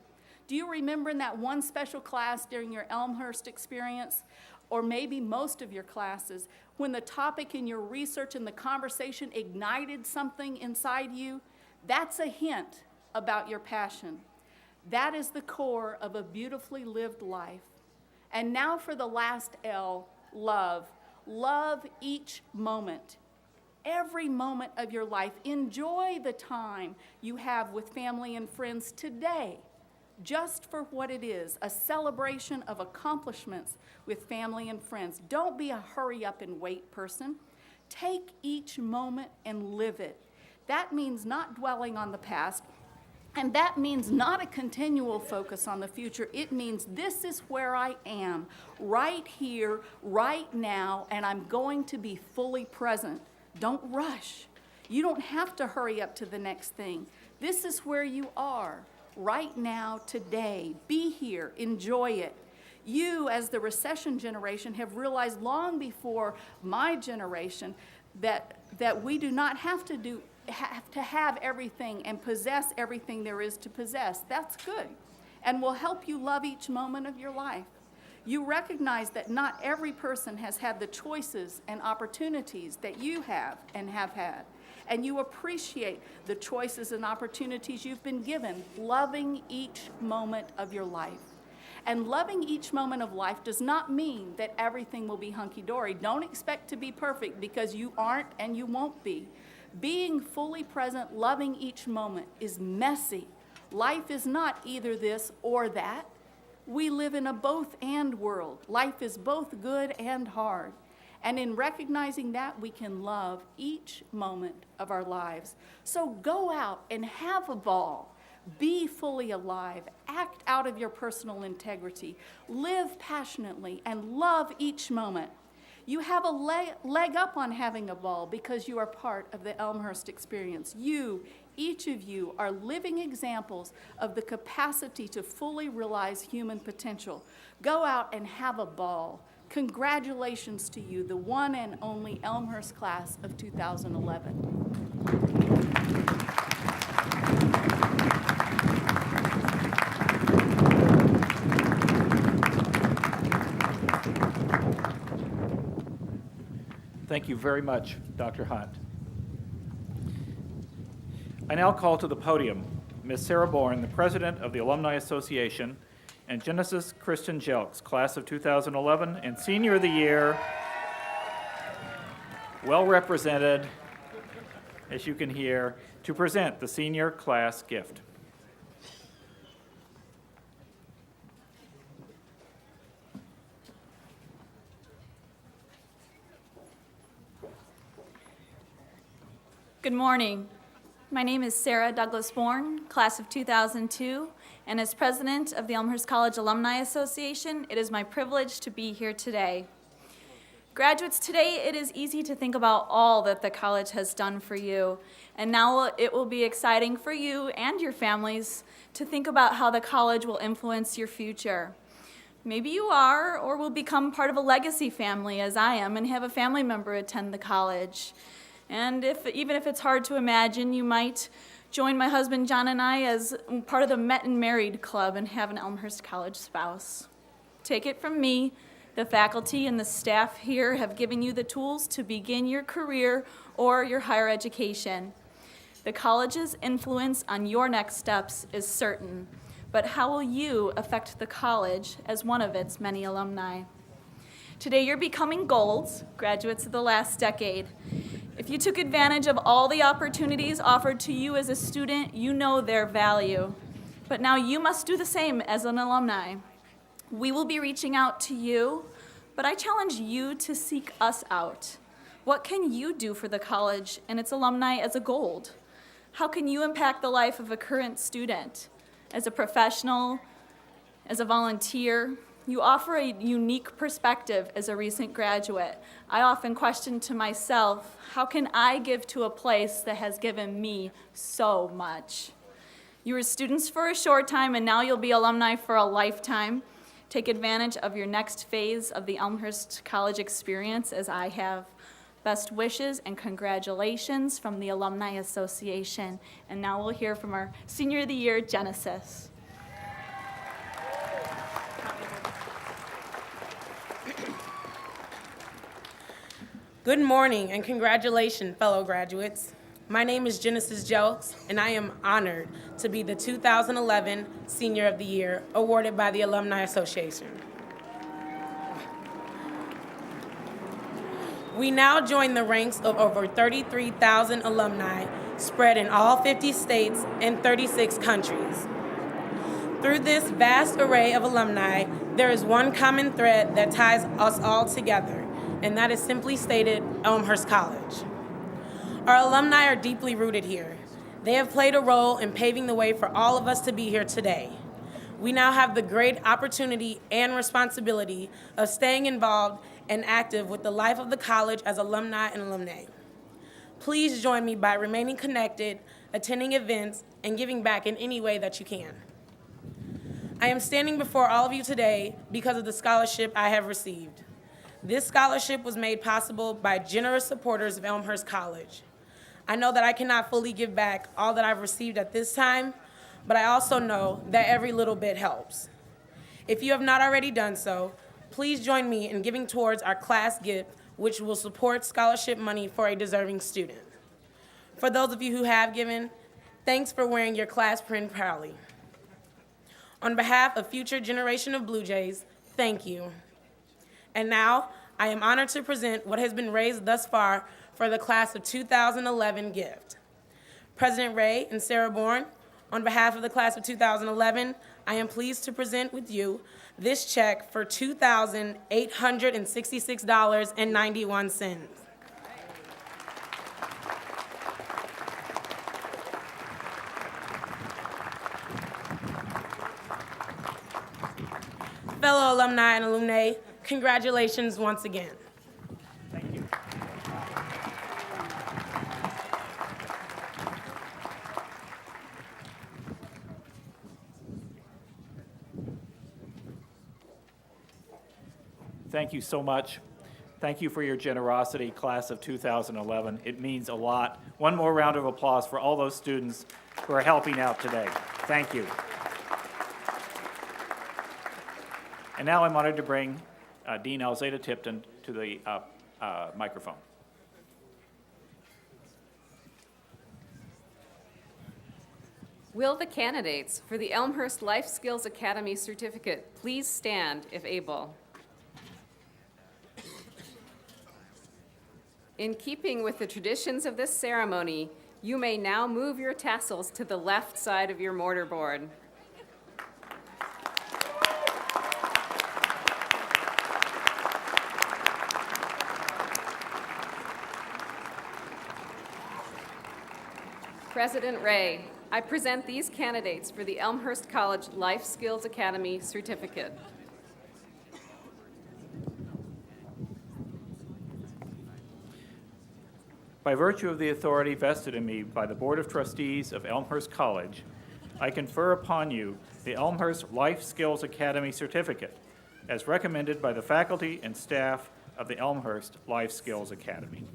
Do you remember in that one special class during your Elmhurst experience, or maybe most of your classes, when the topic in your research and the conversation ignited something inside you? That's a hint about your passion. That is the core of a beautifully lived life. And now for the last L, love. Love each moment. Every moment of your life. Enjoy the time you have with family and friends today, just for what it is, a celebration of accomplishments with family and friends. Don't be a hurry up and wait person. Take each moment and live it. That means not dwelling on the past, and that means not a continual focus on the future. It means this is where I am, right here, right now, and I'm going to be fully present. Don't rush. You don't have to hurry up to the next thing. This is where you are, right now, today. Be here, enjoy it. You, as the recession generation, have realized long before my generation that we do not have to have everything and possess everything there is to possess. That's good and will help you love each moment of your life. You recognize that not every person has had the choices and opportunities that you have and have had, and you appreciate the choices and opportunities you've been given, loving each moment of your life. And loving each moment of life does not mean that everything will be hunky-dory. Don't expect to be perfect, because you aren't and you won't be. Being fully present, loving each moment is messy. Life is not either this or that. We live in a both-and world. Life is both good and hard. And in recognizing that, we can love each moment of our lives. So go out and have a ball. Be fully alive. Act out of your personal integrity. Live passionately and love each moment. You have a leg up on having a ball because you are part of the Elmhurst experience. Each of you, are living examples of the capacity to fully realize human potential. Go out and have a ball. Congratulations to you, the one and only Elmhurst class of 2011. Thank you very much, Dr. Hunt. I now call to the podium Ms. Sarah Bourne, the President of the Alumni Association, and Genesis Christian Jelks, class of 2011 and Senior of the Year, well represented, as you can hear, to present the senior class gift. Good morning. My name is Sarah Douglas Bourne, class of 2002, and as president of the Elmhurst College Alumni Association, it is my privilege to be here today. Graduates, today it is easy to think about all that the college has done for you, and now it will be exciting for you and your families to think about how the college will influence your future. Maybe you are or will become part of a legacy family, as I am, and have a family member attend the college. And even if it's hard to imagine, you might join my husband John and I as part of the Met and Married Club and have an Elmhurst College spouse. Take it from me, the faculty and the staff here have given you the tools to begin your career or your higher education. The college's influence on your next steps is certain, but how will you affect the college as one of its many alumni? Today you're becoming golds, graduates of the last decade. If you took advantage of all the opportunities offered to you as a student, you know their value. But now you must do the same as an alumni. We will be reaching out to you, but I challenge you to seek us out. What can you do for the college and its alumni as a gold? How can you impact the life of a current student? As a professional, as a volunteer, you offer a unique perspective as a recent graduate. I often question to myself, how can I give to a place that has given me so much? You were students for a short time, and now you'll be alumni for a lifetime. Take advantage of your next phase of the Elmhurst College experience, as I have. Best wishes and congratulations from the Alumni Association. And now we'll hear from our Senior of the Year, Genesis. Good morning and congratulations, fellow graduates. My name is Genesis Jelks, and I am honored to be the 2011 Senior of the Year awarded by the Alumni Association. We now join the ranks of over 33,000 alumni spread in all 50 states and 36 countries. Through this vast array of alumni, there is one common thread that ties us all together, and that is simply stated, Elmhurst College. Our alumni are deeply rooted here. They have played a role in paving the way for all of us to be here today. We now have the great opportunity and responsibility of staying involved and active with the life of the college as alumni and alumnae. Please join me by remaining connected, attending events, and giving back in any way that you can. I am standing before all of you today because of the scholarship I have received. This scholarship was made possible by generous supporters of Elmhurst College. I know that I cannot fully give back all that I've received at this time, but I also know that every little bit helps. If you have not already done so, please join me in giving towards our class gift, which will support scholarship money for a deserving student. For those of you who have given, thanks for wearing your class print proudly. On behalf of future generation of Blue Jays, thank you. And now, I am honored to present what has been raised thus far for the class of 2011 gift. President Ray and Sarah Bourne, on behalf of the class of 2011, I am pleased to present with you this check for $2,866.91. fellow alumni and alumnae, congratulations once again. Thank you. Thank you so much. Thank you for your generosity, class of 2011. It means a lot. One more round of applause for all those students who are helping out today. Thank you. And now I'm honored to bring Dean Alzada Tipton to the microphone. Will the candidates for the Elmhurst Life Skills Academy certificate please stand if able? In keeping with the traditions of this ceremony, you may now move your tassels to the left side of your mortarboard. President Ray, I present these candidates for the Elmhurst College Life Skills Academy certificate. By virtue of the authority vested in me by the Board of Trustees of Elmhurst College, I confer upon you the Elmhurst Life Skills Academy certificate, as recommended by the faculty and staff of the Elmhurst Life Skills Academy.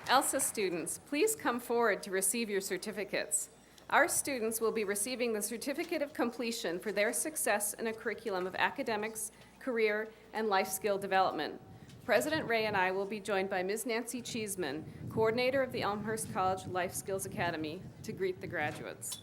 ELSA students, please come forward to receive your certificates. Our students will be receiving the Certificate of Completion for their success in a curriculum of academics, career, and life skill development. President Ray and I will be joined by Ms. Nancy Cheeseman, coordinator of the Elmhurst College Life Skills Academy, to greet the graduates.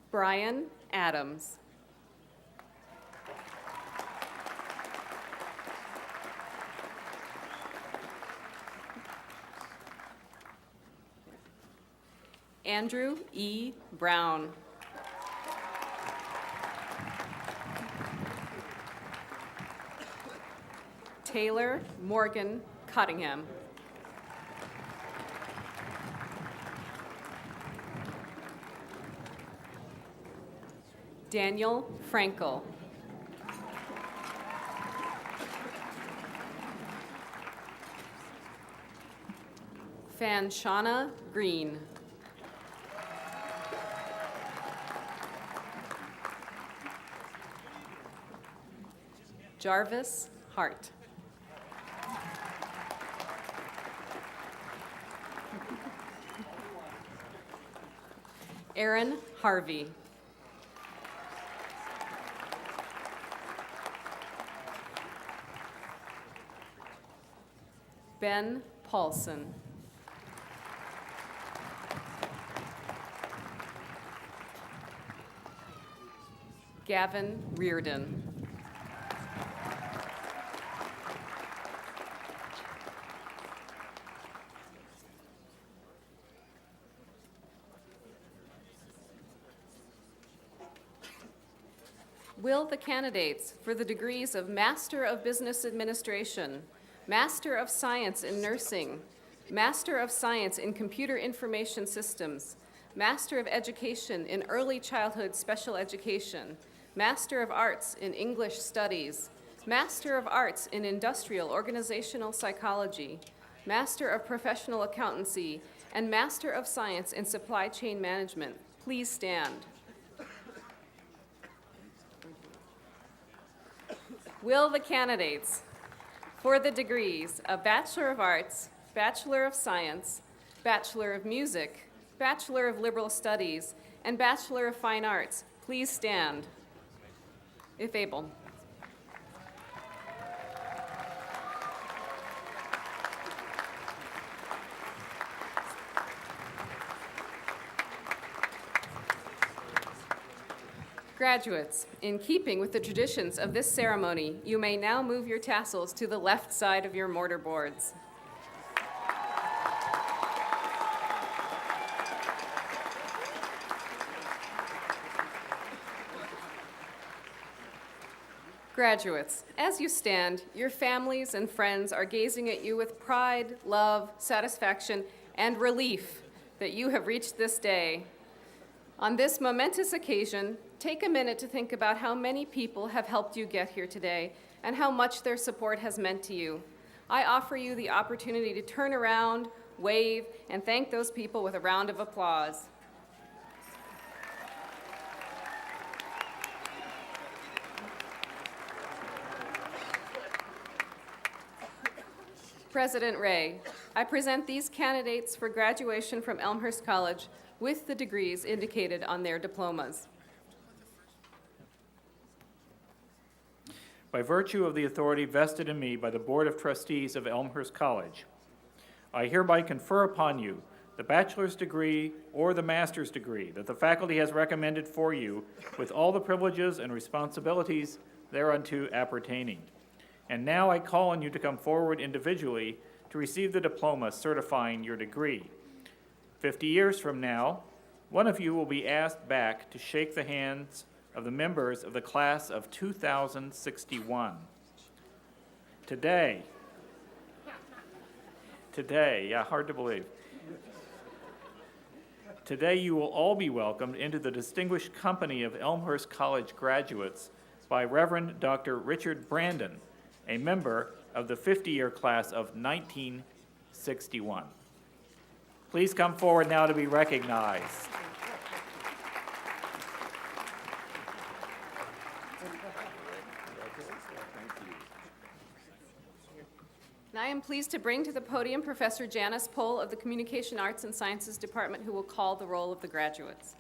Brian Adams. Andrew E. Brown. Taylor Morgan Cottingham. Daniel Frankel. Fanshana Green. Jarvis Hart. Aaron Harvey. Ben Paulson. Gavin Reardon. Will the candidates for the degrees of Master of Business Administration, Master of Science in Nursing, Master of Science in Computer Information Systems, Master of Education in Early Childhood Special Education, Master of Arts in English Studies, Master of Arts in Industrial Organizational Psychology, Master of Professional Accountancy, and Master of Science in Supply Chain Management, please stand. Will the candidates for the degrees of Bachelor of Arts, Bachelor of Science, Bachelor of Music, Bachelor of Liberal Studies, and Bachelor of Fine Arts please stand, if able? Graduates, in keeping with the traditions of this ceremony, you may now move your tassels to the left side of your mortarboards. Graduates, as you stand, your families and friends are gazing at you with pride, love, satisfaction, and relief that you have reached this day. On this momentous occasion, take a minute to think about how many people have helped you get here today and how much their support has meant to you. I offer you the opportunity to turn around, wave, and thank those people with a round of applause. President Ray, I present these candidates for graduation from Elmhurst College with the degrees indicated on their diplomas. By virtue of the authority vested in me by the Board of Trustees of Elmhurst College, I hereby confer upon you the bachelor's degree or the master's degree that the faculty has recommended for you with all the privileges and responsibilities thereunto appertaining. And now I call on you to come forward individually to receive the diploma certifying your degree. 50 years from now, one of you will be asked back to shake the hands of the members of the class of 2061. Today, yeah, hard to believe. Today you will all be welcomed into the distinguished company of Elmhurst College graduates by Reverend Dr. Richard Brandon, a member of the 50-year class of 1961. Please come forward now to be recognized. And I am pleased to bring to the podium Professor Janice Pohl of the Communication Arts and Sciences Department, who will call the roll of the graduates.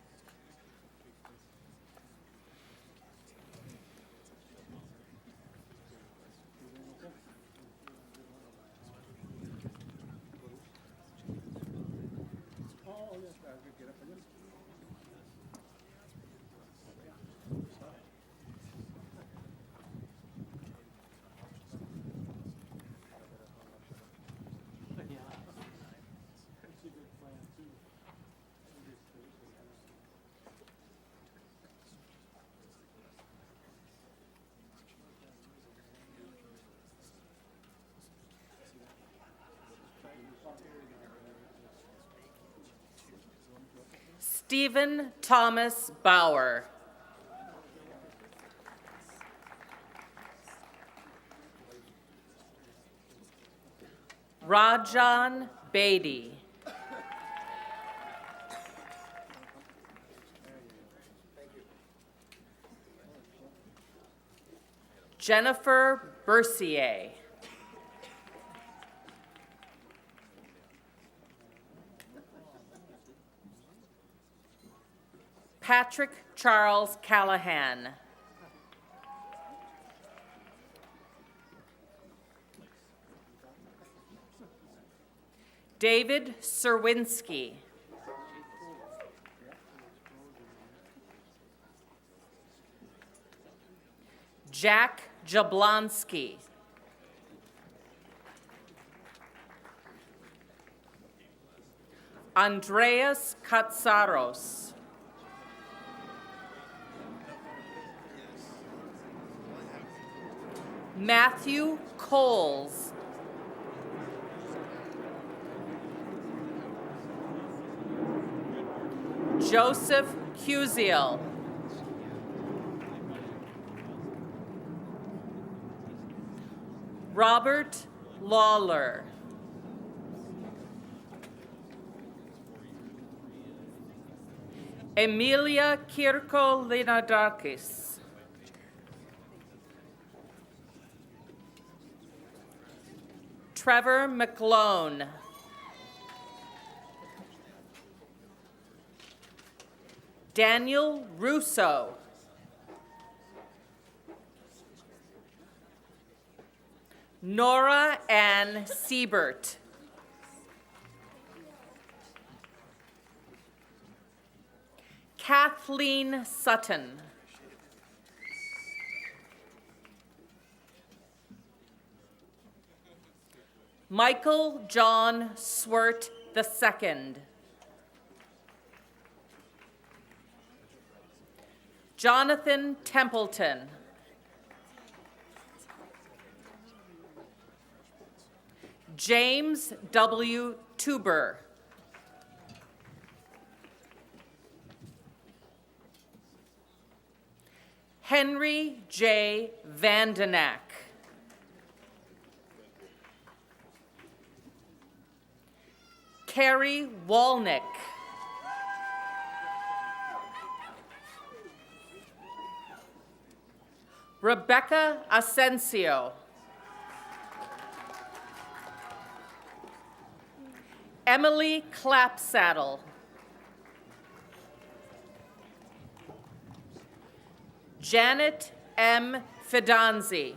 Stephen Thomas Bauer. Rajan Bedi. Jennifer Bercier. Patrick Charles Callahan. David Serwinski. Jack Jablonski. Andreas Katsaros. Matthew Coles. Joseph Cusiel. Robert Lawler. Emilia Kirko-Linadakis. Trevor McLone. Daniel Russo. Nora Ann Siebert. Kathleen Sutton. Michael John Swert II. Jonathan Templeton. James W. Tuber. Henry J. Vandenack. Carrie Walnick. Rebecca Asensio. Emily Clapsaddle. Janet M. Fidanzi.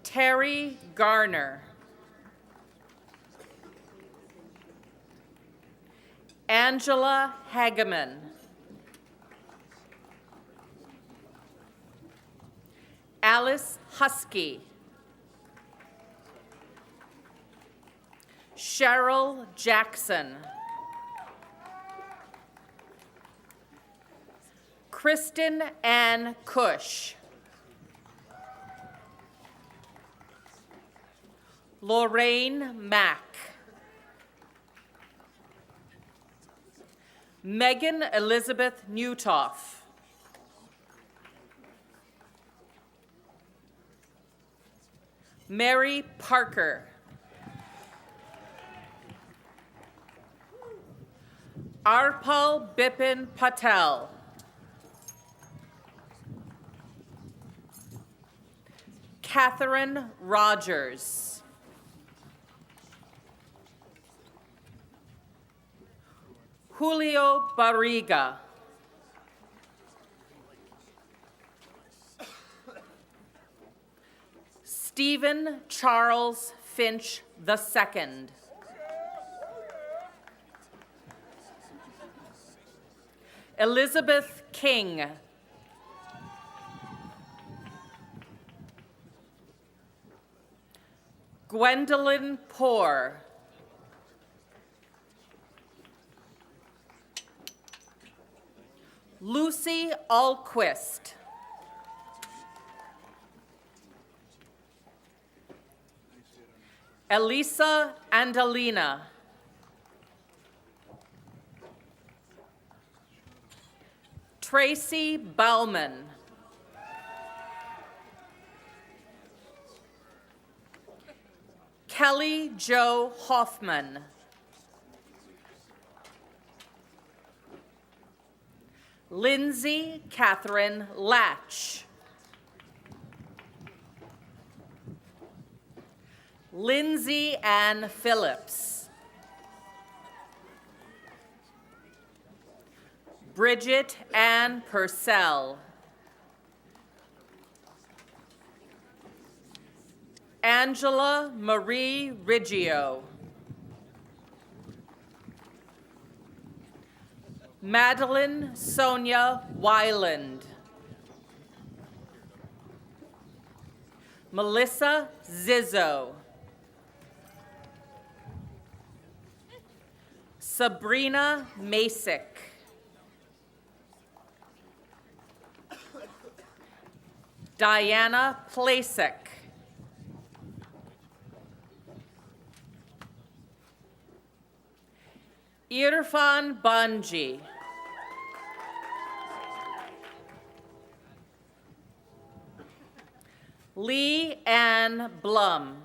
Terry Garner. Angela Hageman. Alice Husky. Cheryl Jackson. Kristen Ann Cush. Lorraine Mack. Megan Elizabeth Newtoff. Mary Parker. Arpal Bipin Patel. Catherine Rogers. Julio Barriga. Stephen Charles Finch II. Elizabeth King. Gwendolyn Poor. Lucy Alquist. Elisa Andalina. Tracy Bauman. Kelly Jo Hoffman. Lindsay Catherine Latch. Lindsay Ann Phillips. Bridget Ann Purcell. Angela Marie Riggio. Madeline Sonia Weiland. Melissa Zizzo. Sabrina Masick. Diana Plasek. Irfan Banji. Lee Ann Blum.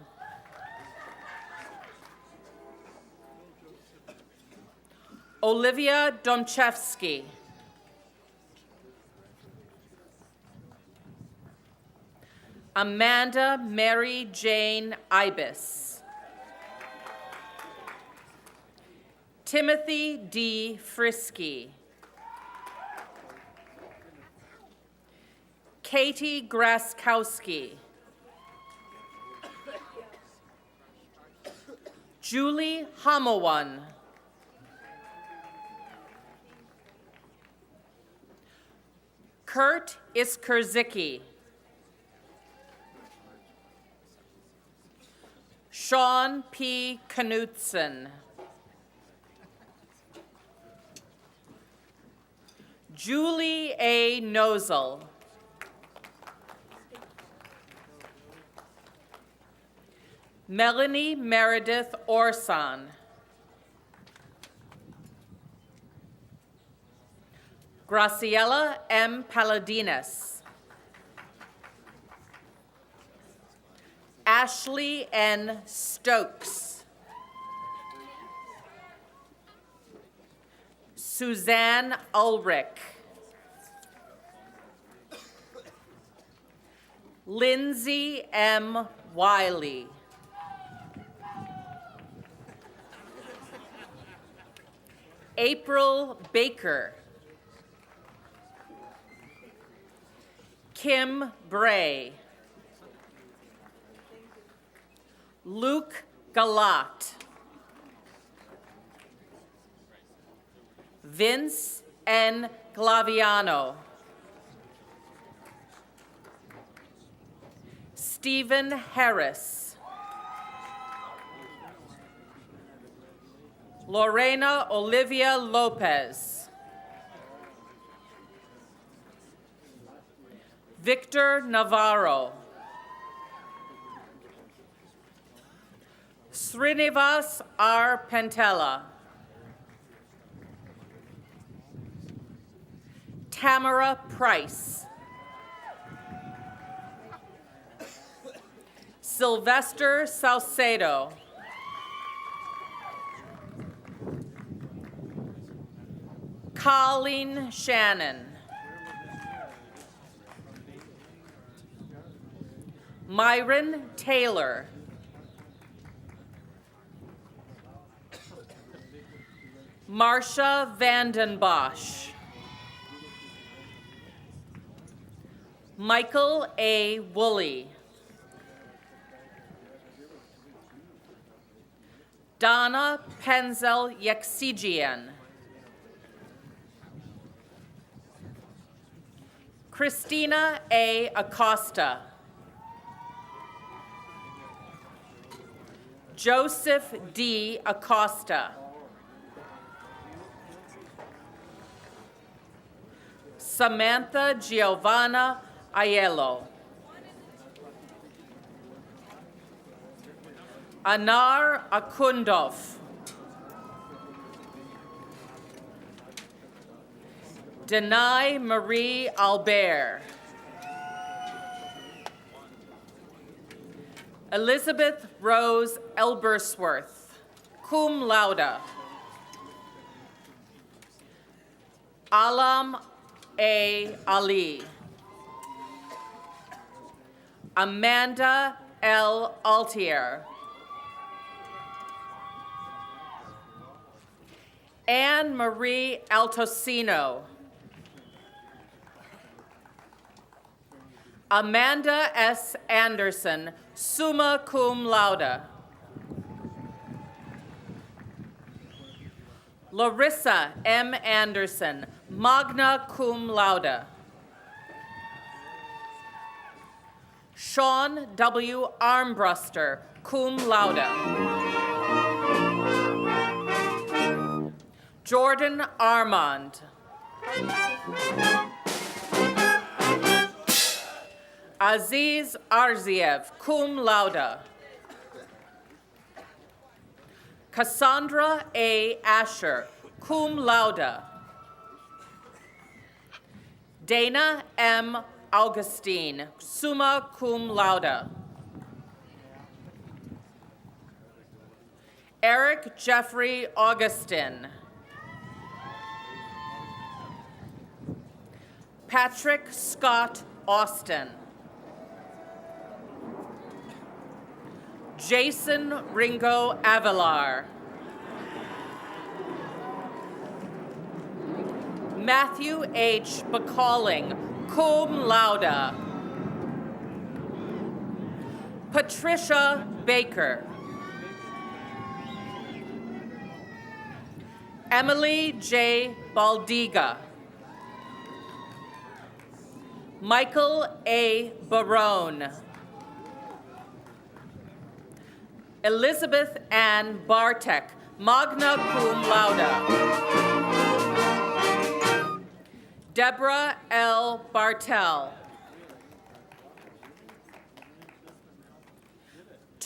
Olivia Domchevsky. Amanda Mary Jane Ibis. Timothy D. Frisky. Katie Graskowski. Julie Hamawan. Kurt Iskerzicki. Sean P. Knutson. Julie A. Nozel. Melanie Meredith Orson. Graciela M. Paladinas. Ashley N. Stokes. Suzanne Ulrich. Lindsay M. Wiley. April Baker. Kim Bray. Luke Galat. Vince N. Glaviano. Stephen Harris. Lorena Olivia Lopez. Victor Navarro. Srinivas R. Pentela. Tamara Price. Sylvester Salcedo. Colleen Shannon. Myron Taylor. Marcia Vandenbosch. Michael A. Woolley. Donna Penzel Yexigian. Christina A. Acosta. Joseph D. Acosta. Samantha Giovanna Aiello. Anar Akundov. Denai Marie Albert. Elizabeth Rose Elbersworth, cum laude. Alam A. Ali. Amanda L. Altier. Anne Marie Altosino. Amanda S. Anderson, summa cum laude. Larissa M. Anderson, magna cum laude. Sean W. Armbruster, cum laude. Jordan Armand. Aziz Arziev, cum laude. Cassandra A. Asher, cum laude. Dana M. Augustine, summa cum laude. Eric Jeffrey Augustin. Patrick Scott Austin. Jason Ringo Avalar. Matthew H. Bacalling, cum laude. Patricia Baker. Emily J. Baldiga. Michael A. Barone. Elizabeth Ann Bartek, magna cum laude. Deborah L. Bartel.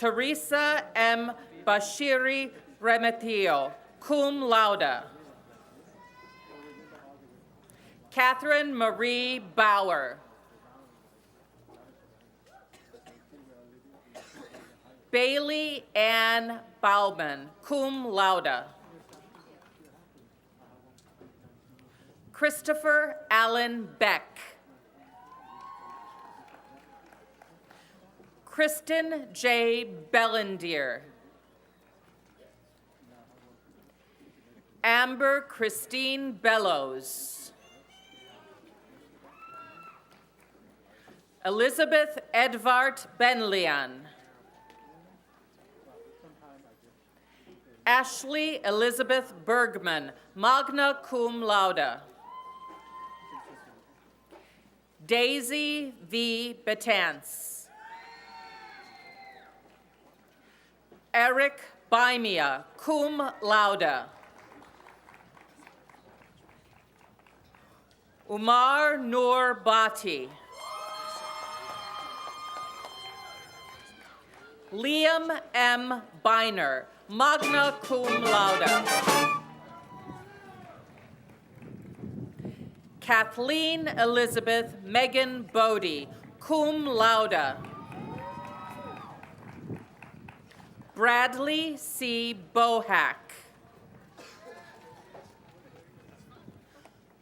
Teresa M. Bashiri Remetio, cum laude. Catherine Marie Bauer. Bailey Ann Bauman, cum laude. Christopher Allen Beck. Kristen J. Bellendier. Amber Christine Bellows. Elizabeth Edvard Benlian. Ashley Elizabeth Bergman, magna cum laude. Daisy V. Betance. Eric Baimia, cum laude. Umar Noor Bhatti. Liam M. Biner, magna cum laude. Kathleen Elizabeth Megan Bodie, cum laude. Bradley C. Bohack.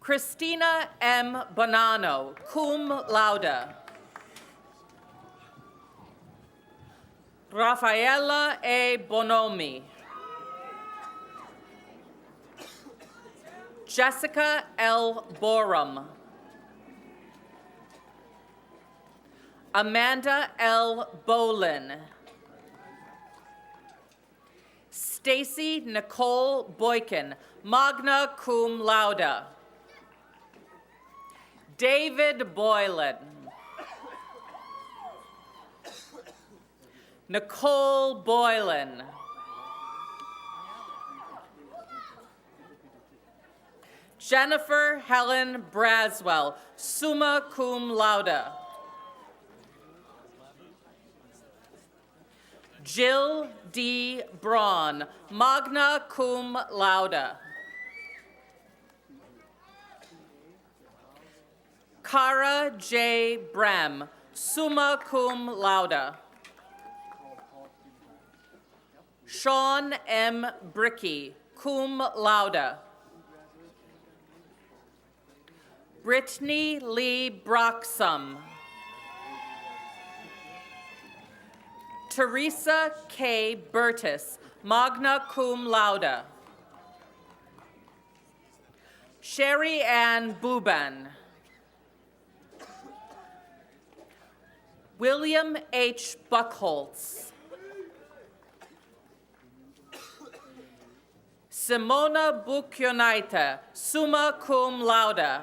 Christina M. Bonanno, cum laude. Rafaela A. Bonomi. Jessica L. Borum. Amanda L. Bolin. Stacy Nicole Boykin, magna cum laude. David Boylan. Nicole Boylan. Jennifer Helen Braswell, summa cum laude. Jill D. Braun, magna cum laude. Cara J. Brem, summa cum laude. Sean M. Bricky, cum laude. Brittany Lee Broxham. Teresa K. Burtis, magna cum laude. Sherry Ann Buban. William H. Buckholtz. Simona Bukyonaita, summa cum laude.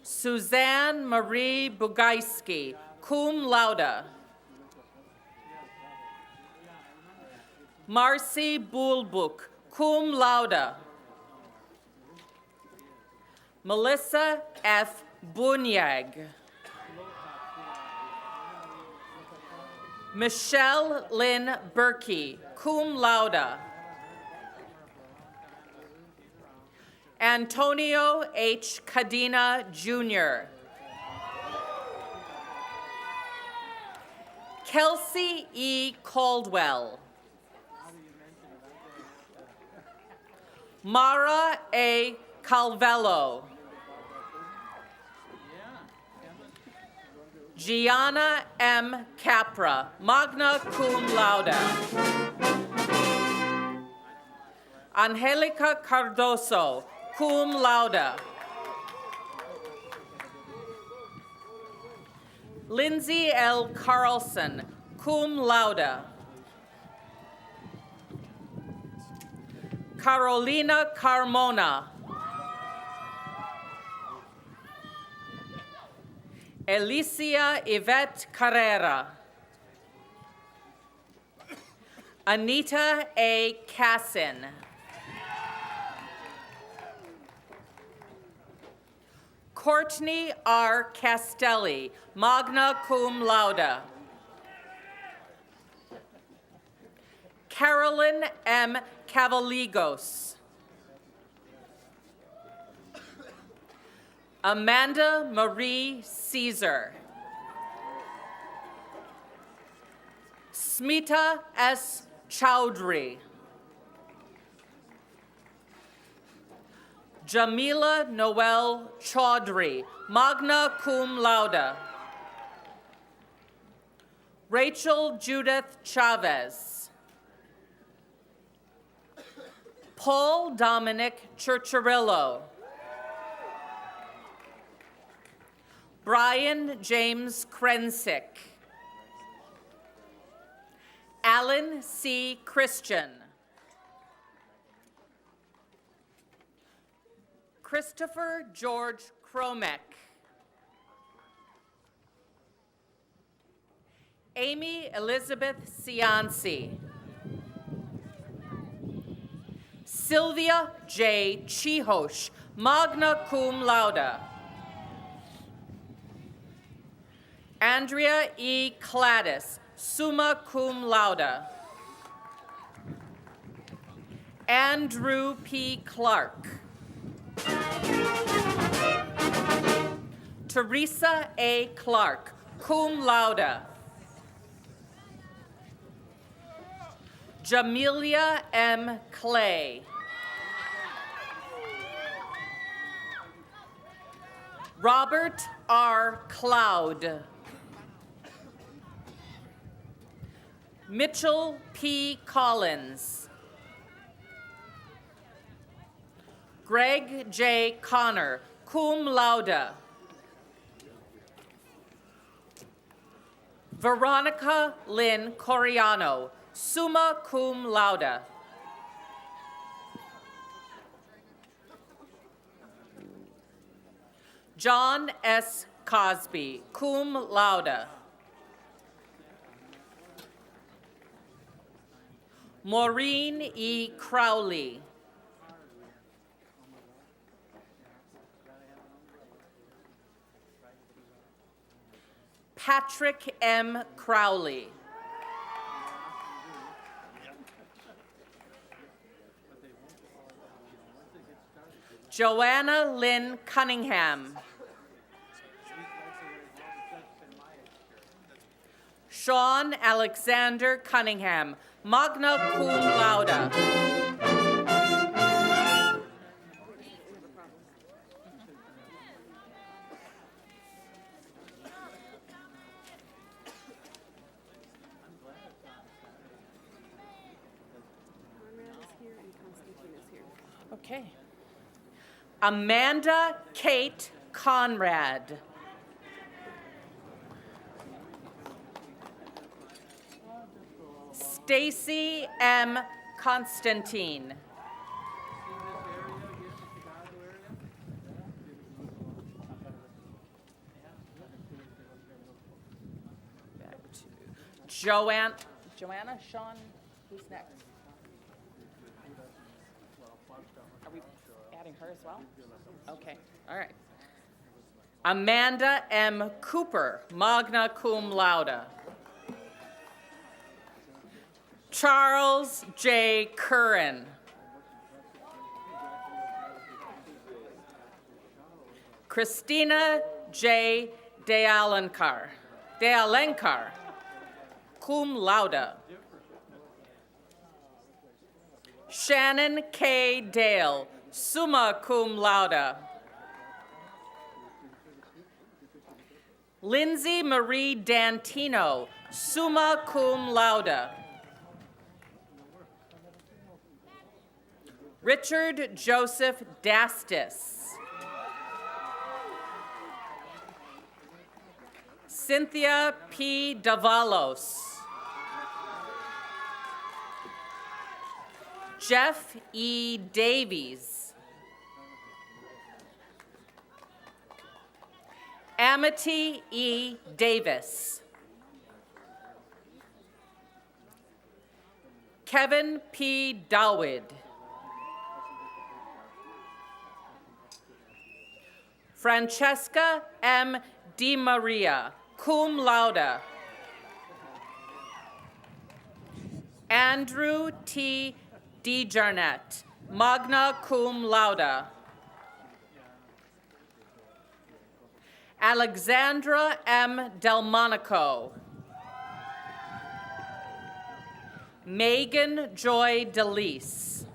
Suzanne Marie Bugaiski, cum laude. Marcy Bulbuk, cum laude. Melissa F. Bunyag. Michelle Lynn Berkey, cum laude. Antonio H. Cadena, Jr. Kelsey E. Caldwell. Mara A. Calvello. Gianna M. Capra, magna cum laude. Angelica Cardoso, cum laude. Lindsay L. Carlson, cum laude. Carolina Carmona. Alicia Yvette Carrera. Anita A. Cassin. Courtney R. Castelli, magna cum laude. Carolyn M. Cavaligos. Amanda Marie Caesar. Smita S. Chowdhury. Jamila Noel Chaudhry, magna cum laude. Rachel Judith Chavez. Paul Dominic Churchirillo. Brian James Krensick. Alan C. Christian. Christopher George Kromek. Amy Elizabeth Cianci. Sylvia J. Chihosh, magna cum laude. Andrea E. Cladis, summa cum laude. Andrew P. Clark. Teresa A. Clark, cum laude. Jamelia M. Clay. Robert R. Cloud. Mitchell P. Collins. Greg J. Connor, cum laude. Veronica Lynn Coriano, summa cum laude. John S. Cosby, cum laude. Maureen E. Crowley. Patrick M. Crowley. Joanna Lynn Cunningham. Sean Alexander Cunningham, magna cum laude. Okay. Amanda Kate Conrad. Stacy M. Constantine. Back to Joanna, Sean, who's next? Are we adding her as well? Okay, all right. Amanda M. Cooper, magna cum laude. Charles J. Curran. Christina J. Dealenkar, cum laude. Shannon K. Dale, summa cum laude. Lindsay Marie Dantino, summa cum laude. Richard Joseph Dastis. Cynthia P. Davalos. Jeff E. Davies. Amity E. Davis. Kevin P. Dawid. Francesca M. DiMaria, cum laude. Andrew T. DeJarnett, magna cum laude. Alexandra M. Delmonico. Megan Joy DeLeese.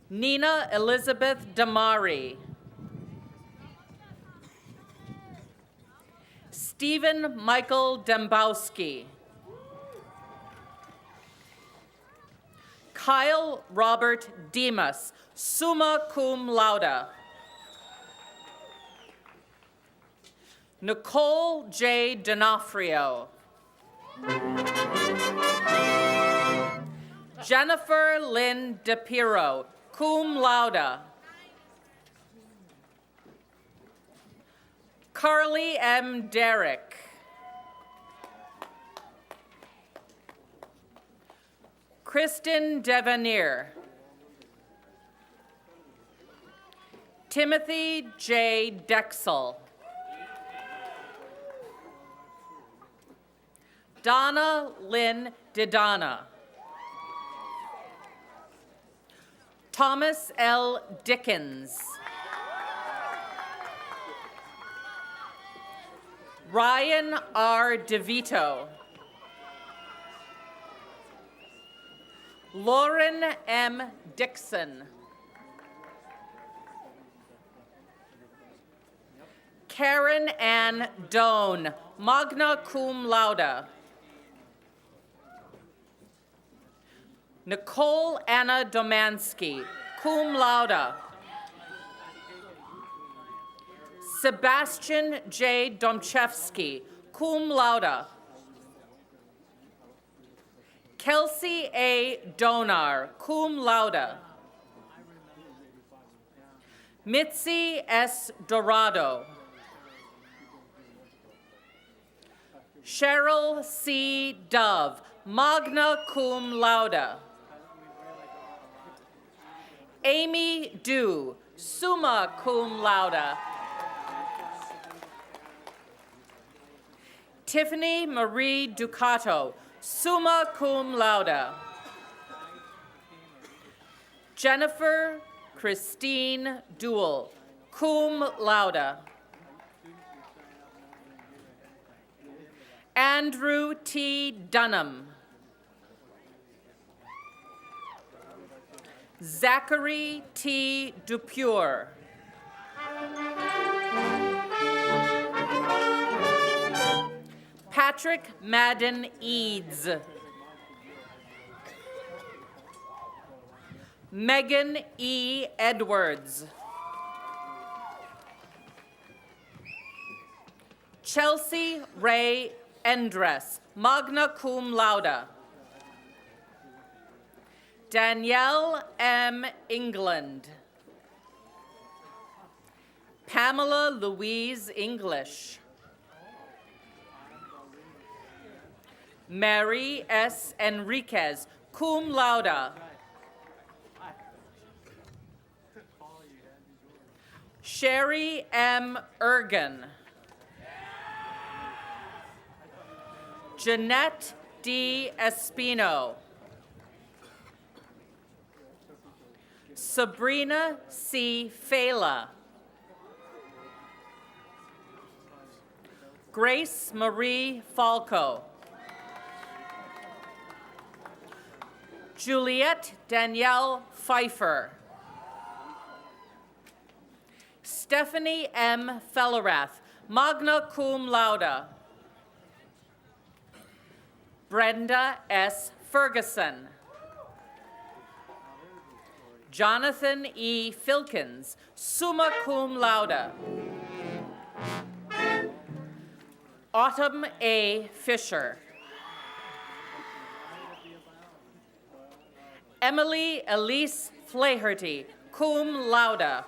Nina Elizabeth Damari. Stephen Michael Dembowski. Kyle Robert Demas, summa cum laude. Nicole J. D'Onofrio. Jennifer Lynn DePiro, cum laude. Carly M. Derrick. Kristen Devanir. Timothy J. Dexel. Donna Lynn Didana. Thomas L. Dickens. Ryan R. DeVito. Lauren M. Dixon. Karen Ann Doan, magna cum laude. Nicole Anna Domansky, cum laude. Sebastian J. Domchevsky, cum laude. Kelsey A. Donar, cum laude. Mitzi S. Dorado. Cheryl C. Dove, magna cum laude. Amy Dew, summa cum laude. Tiffany Marie Ducato, summa cum laude. Jennifer Christine Duell, cum laude. Andrew T. Dunham. Zachary T. Dupure. Patrick Madden Eads. Megan E. Edwards. Chelsea Ray Endress, magna cum laude. Danielle M. England. Pamela Louise English. Mary S. Enriquez, cum laude. Sherry M. Ergen. Jeanette D. Espino. Sabrina C. Fela. Grace Marie Falco. Juliette Danielle Pfeiffer. Stephanie M. Fellerath, magna cum laude. Brenda S. Ferguson. Jonathan E. Filkins, summa cum laude. Autumn A. Fisher. Emily Elise Flaherty, cum laude.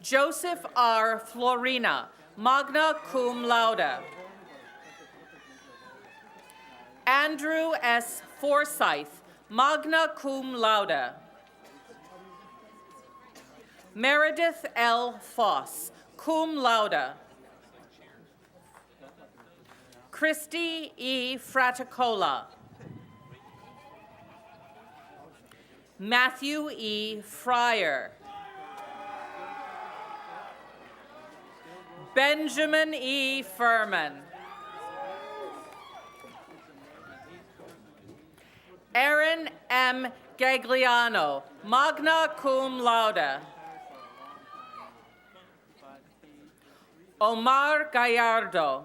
Joseph R. Florina, magna cum laude. Andrew S. Forsyth, magna cum laude. Meredith L. Foss, cum laude. Christy E. Fraticola. Matthew E. Fryer. Benjamin E. Furman. Aaron M. Gagliano, magna cum laude. Omar Gallardo.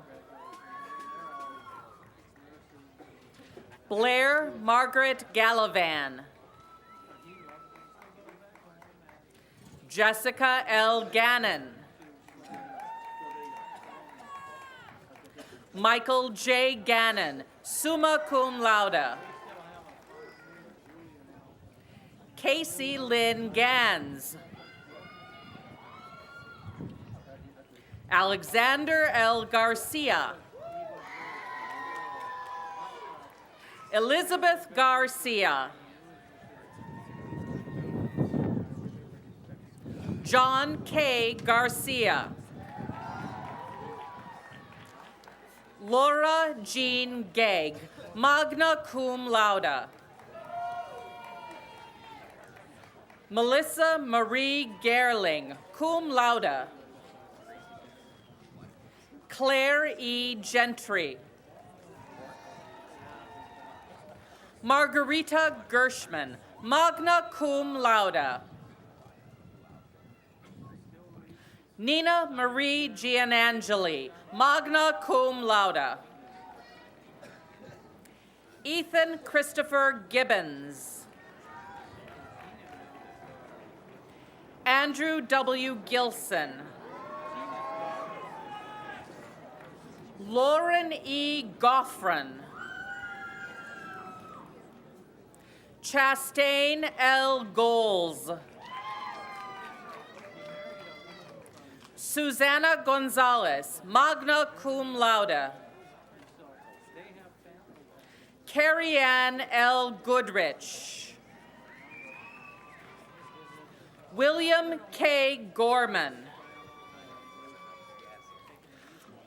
Blair Margaret Gallivan. Jessica L. Gannon. Michael J. Gannon, summa cum laude. Casey Lynn Gans. Alexander L. Garcia. Elizabeth Garcia. John K. Garcia. Laura Jean Gegg, magna cum laude. Melissa Marie Gerling, cum laude. Claire E. Gentry. Margarita Gershman, magna cum laude. Nina Marie Gianangeli, magna cum laude. Ethan Christopher Gibbons. Andrew W. Gilson. Lauren E. Goffran. Chastain L. Goals. Susanna Gonzalez, magna cum laude. Carrie Ann L. Goodrich. William K. Gorman.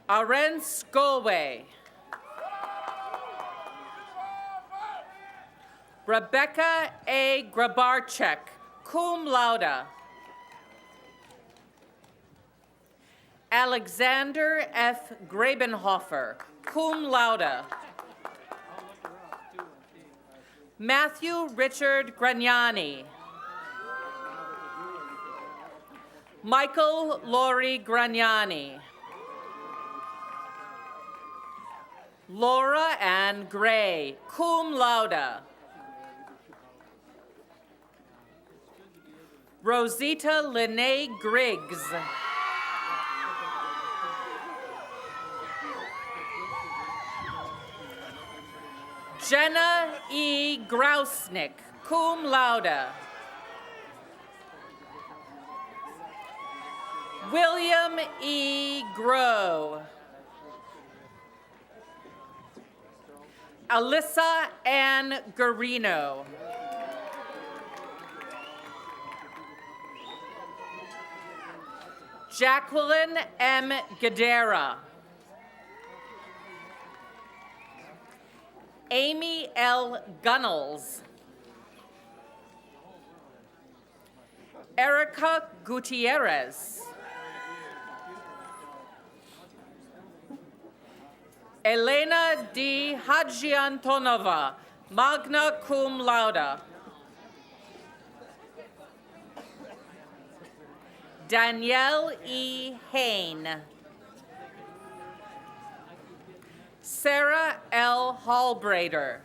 Aren Scoway. Rebecca A. Grabarczyk, cum laude. Alexander F. Grabenhofer, cum laude. Matthew Richard Gragnani. Michael Laurie Gragnani. Laura Ann Gray, cum laude. Rosita Lene Griggs. Jenna E. Grausnick, cum laude. William E. Groh. Alyssa Ann Garino. Jacqueline M. Gadera. Amy L. Gunnels. Erica Gutierrez. Elena D. Hadjiantonova, magna cum laude. Danielle E. Hain. Sarah L. Hallbrader.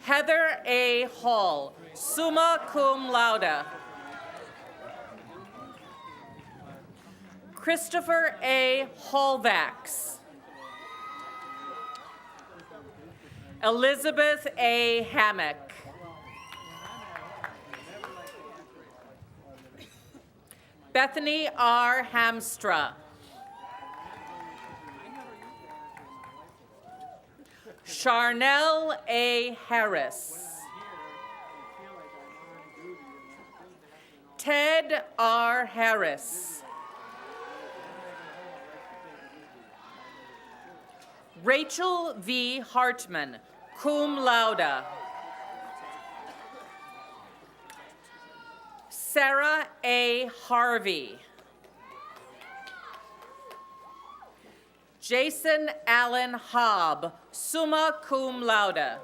Heather A. Hall, summa cum laude. Christopher A. Hallvax. Elizabeth A. Hammock. Bethany R. Hamstra. Charnel A. Harris. Ted R. Harris. Rachel V. Hartman, cum laude. Sarah A. Harvey. Jason Allen Hobb, summa cum laude.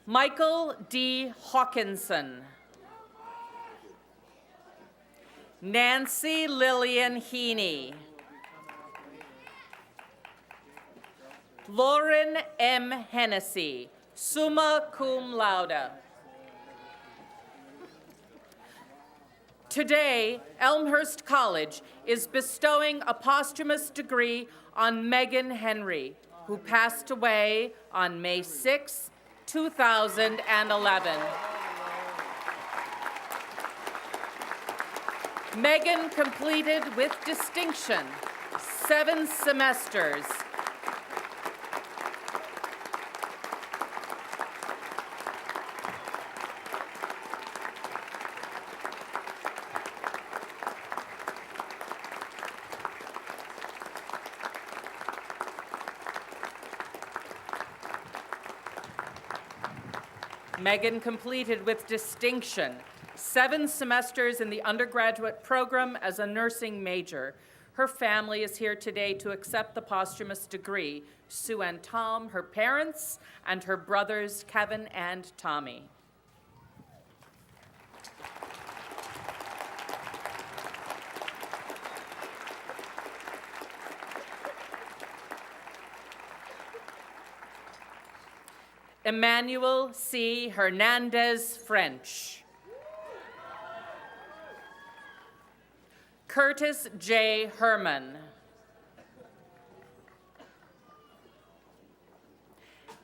Michael D. Hawkinson. Nancy Lillian Heaney. Lauren M. Hennessy, summa cum laude. Today, Elmhurst College is bestowing a posthumous degree on Megan Henry, who passed away on May 6, 2011. Megan completed with distinction 7 semesters. Megan completed with distinction 7 semesters in the undergraduate program as a nursing major. Her family is here today to accept the posthumous degree. Sue and Tom, her parents, and her brothers Kevin and Tommy. Emmanuel C. Hernandez French. Curtis J. Herman.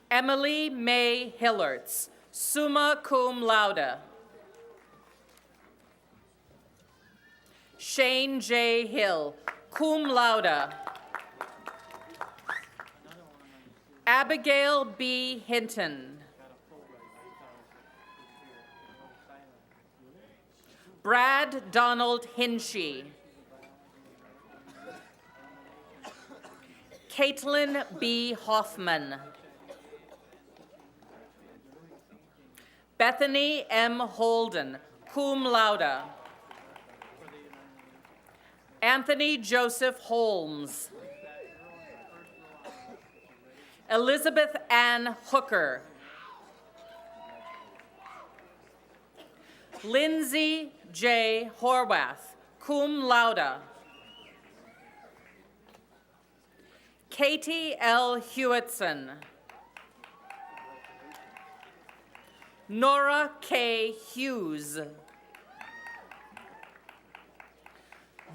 Emily May Hillertz, summa cum laude. Shane J. Hill, cum laude. Abigail B. Hinton. Brad Donald Hinchy. Caitlin B. Hoffman. Bethany M. Holden, cum laude. Anthony Joseph Holmes. Elizabeth Ann Hooker. Lindsay J. Horwath, cum laude. Katie L. Hewitson. Nora K. Hughes.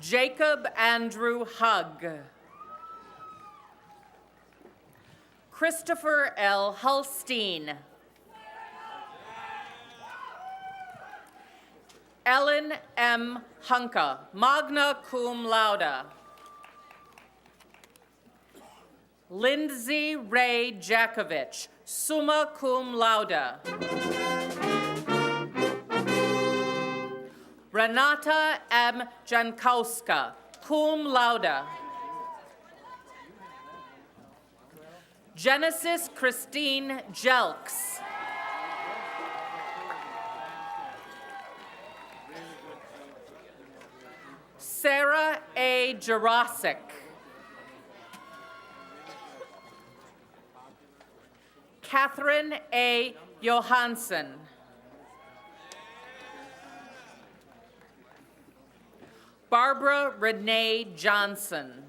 Jacob Andrew Hugg. Christopher L. Hulsteen. Ellen M. Hunka, magna cum laude. Lindsay Ray Jakovich, summa cum laude. Renata M. Jankowska, cum laude. Genesis Christine Jelks. Sarah A. Jurasic. Catherine A. Johansson. Barbara Renee Johnson.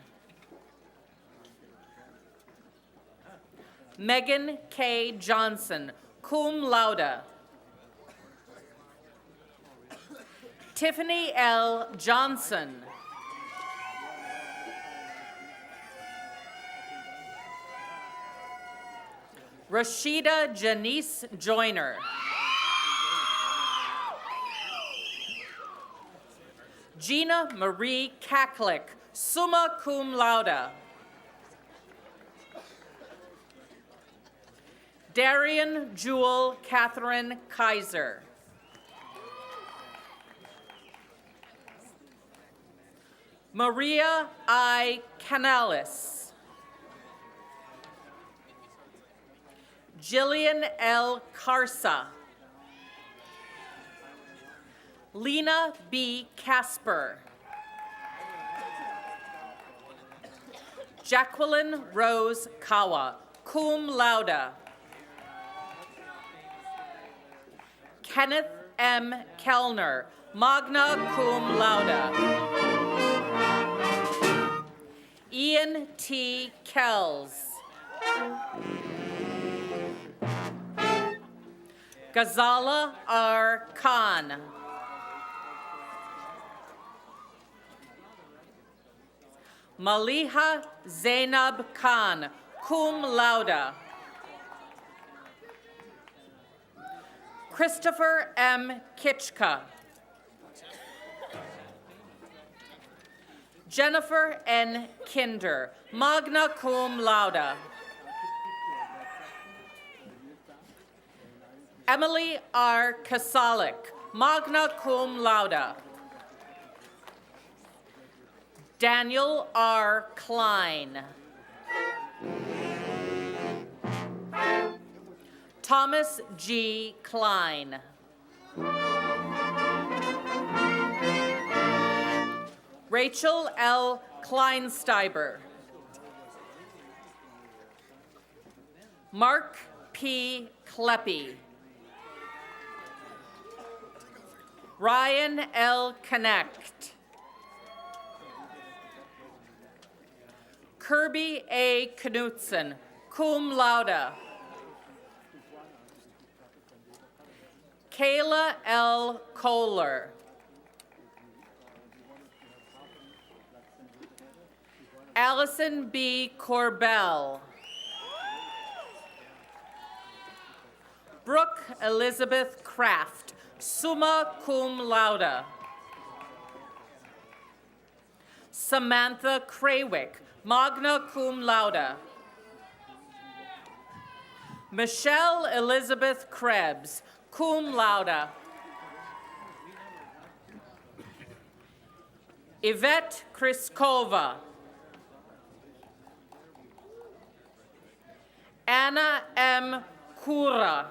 Megan K. Johnson, cum laude. Tiffany L. Johnson. Rashida Janice Joyner. Gina Marie Kaklik, summa cum laude. Darian Jewel Catherine Kaiser. Maria I. Canales. Jillian L. Carsa. Lena B. Casper. Jacqueline Rose Kawa, cum laude. Kenneth M. Kellner, magna cum laude. Ian T. Kells. Ghazala R. Khan. Maliha Zainab Khan, cum laude. Christopher M. Kitchka. Jennifer N. Kinder, magna cum laude. Emily R. Kasalik, magna cum laude. Daniel R. Klein. Thomas G. Klein. Rachel L. Kleinsteiber. Mark P. Kleppy. Ryan L. Connect. Kirby A. Knutson, cum laude. Kayla L. Kohler. Allison B. Corbell. Brooke Elizabeth Kraft, summa cum laude. Samantha Craywick, magna cum laude. Michelle Elizabeth Krebs, cum laude. Yvette Kriskova. Anna M. Kura.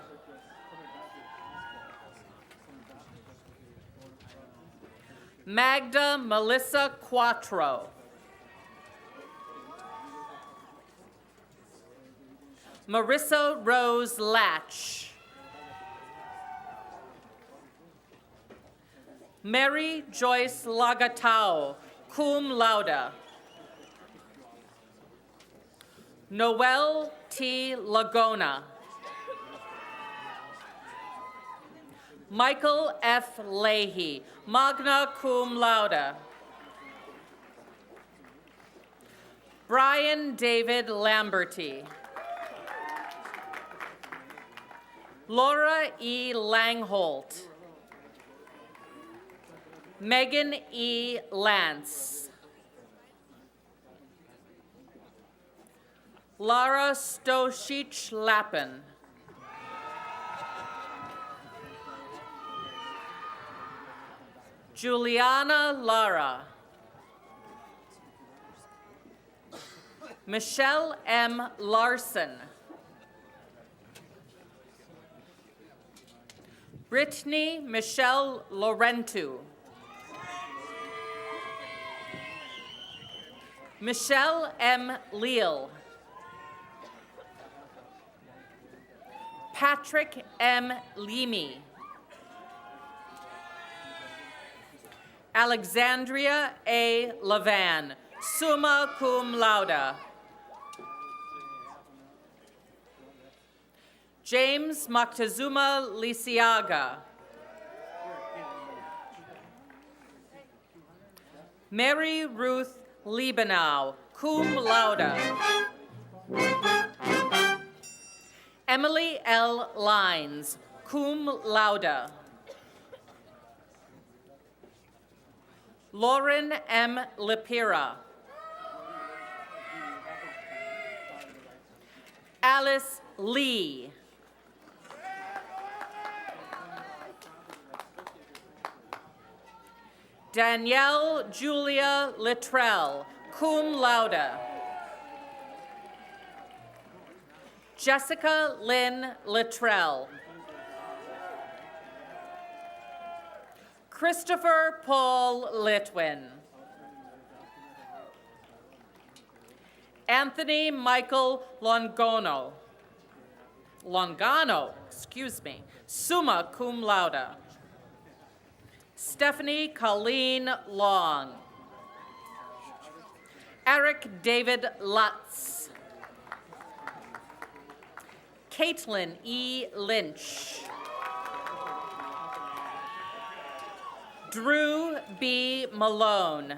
Magda Melissa Quattro. Marissa Rose Latch. Mary Joyce Lagatao, cum laude. Noel T. Lagona. Michael F. Leahy, magna cum laude. Brian David Lamberty. Laura E. Langholt. Megan E. Lance. Lara Stoshich-Lappin. Juliana Lara. Michelle M. Larson. Brittany Michelle Laurentu. Michelle M. Leal. Patrick M. Leamy. Alexandria A. Levan, summa cum laude. James Moctezuma Lisiaga. Mary Ruth Liebenau, cum laude. Emily L. Lines, cum laude. Lauren M. Lipira. Alice Lee. Danielle Julia Littrell, cum laude. Jessica Lynn Littrell. Christopher Paul Litwin. Anthony Michael Longano, summa cum laude. Stephanie Colleen Long. Eric David Lutz. Caitlin E. Lynch. Drew B. Malone.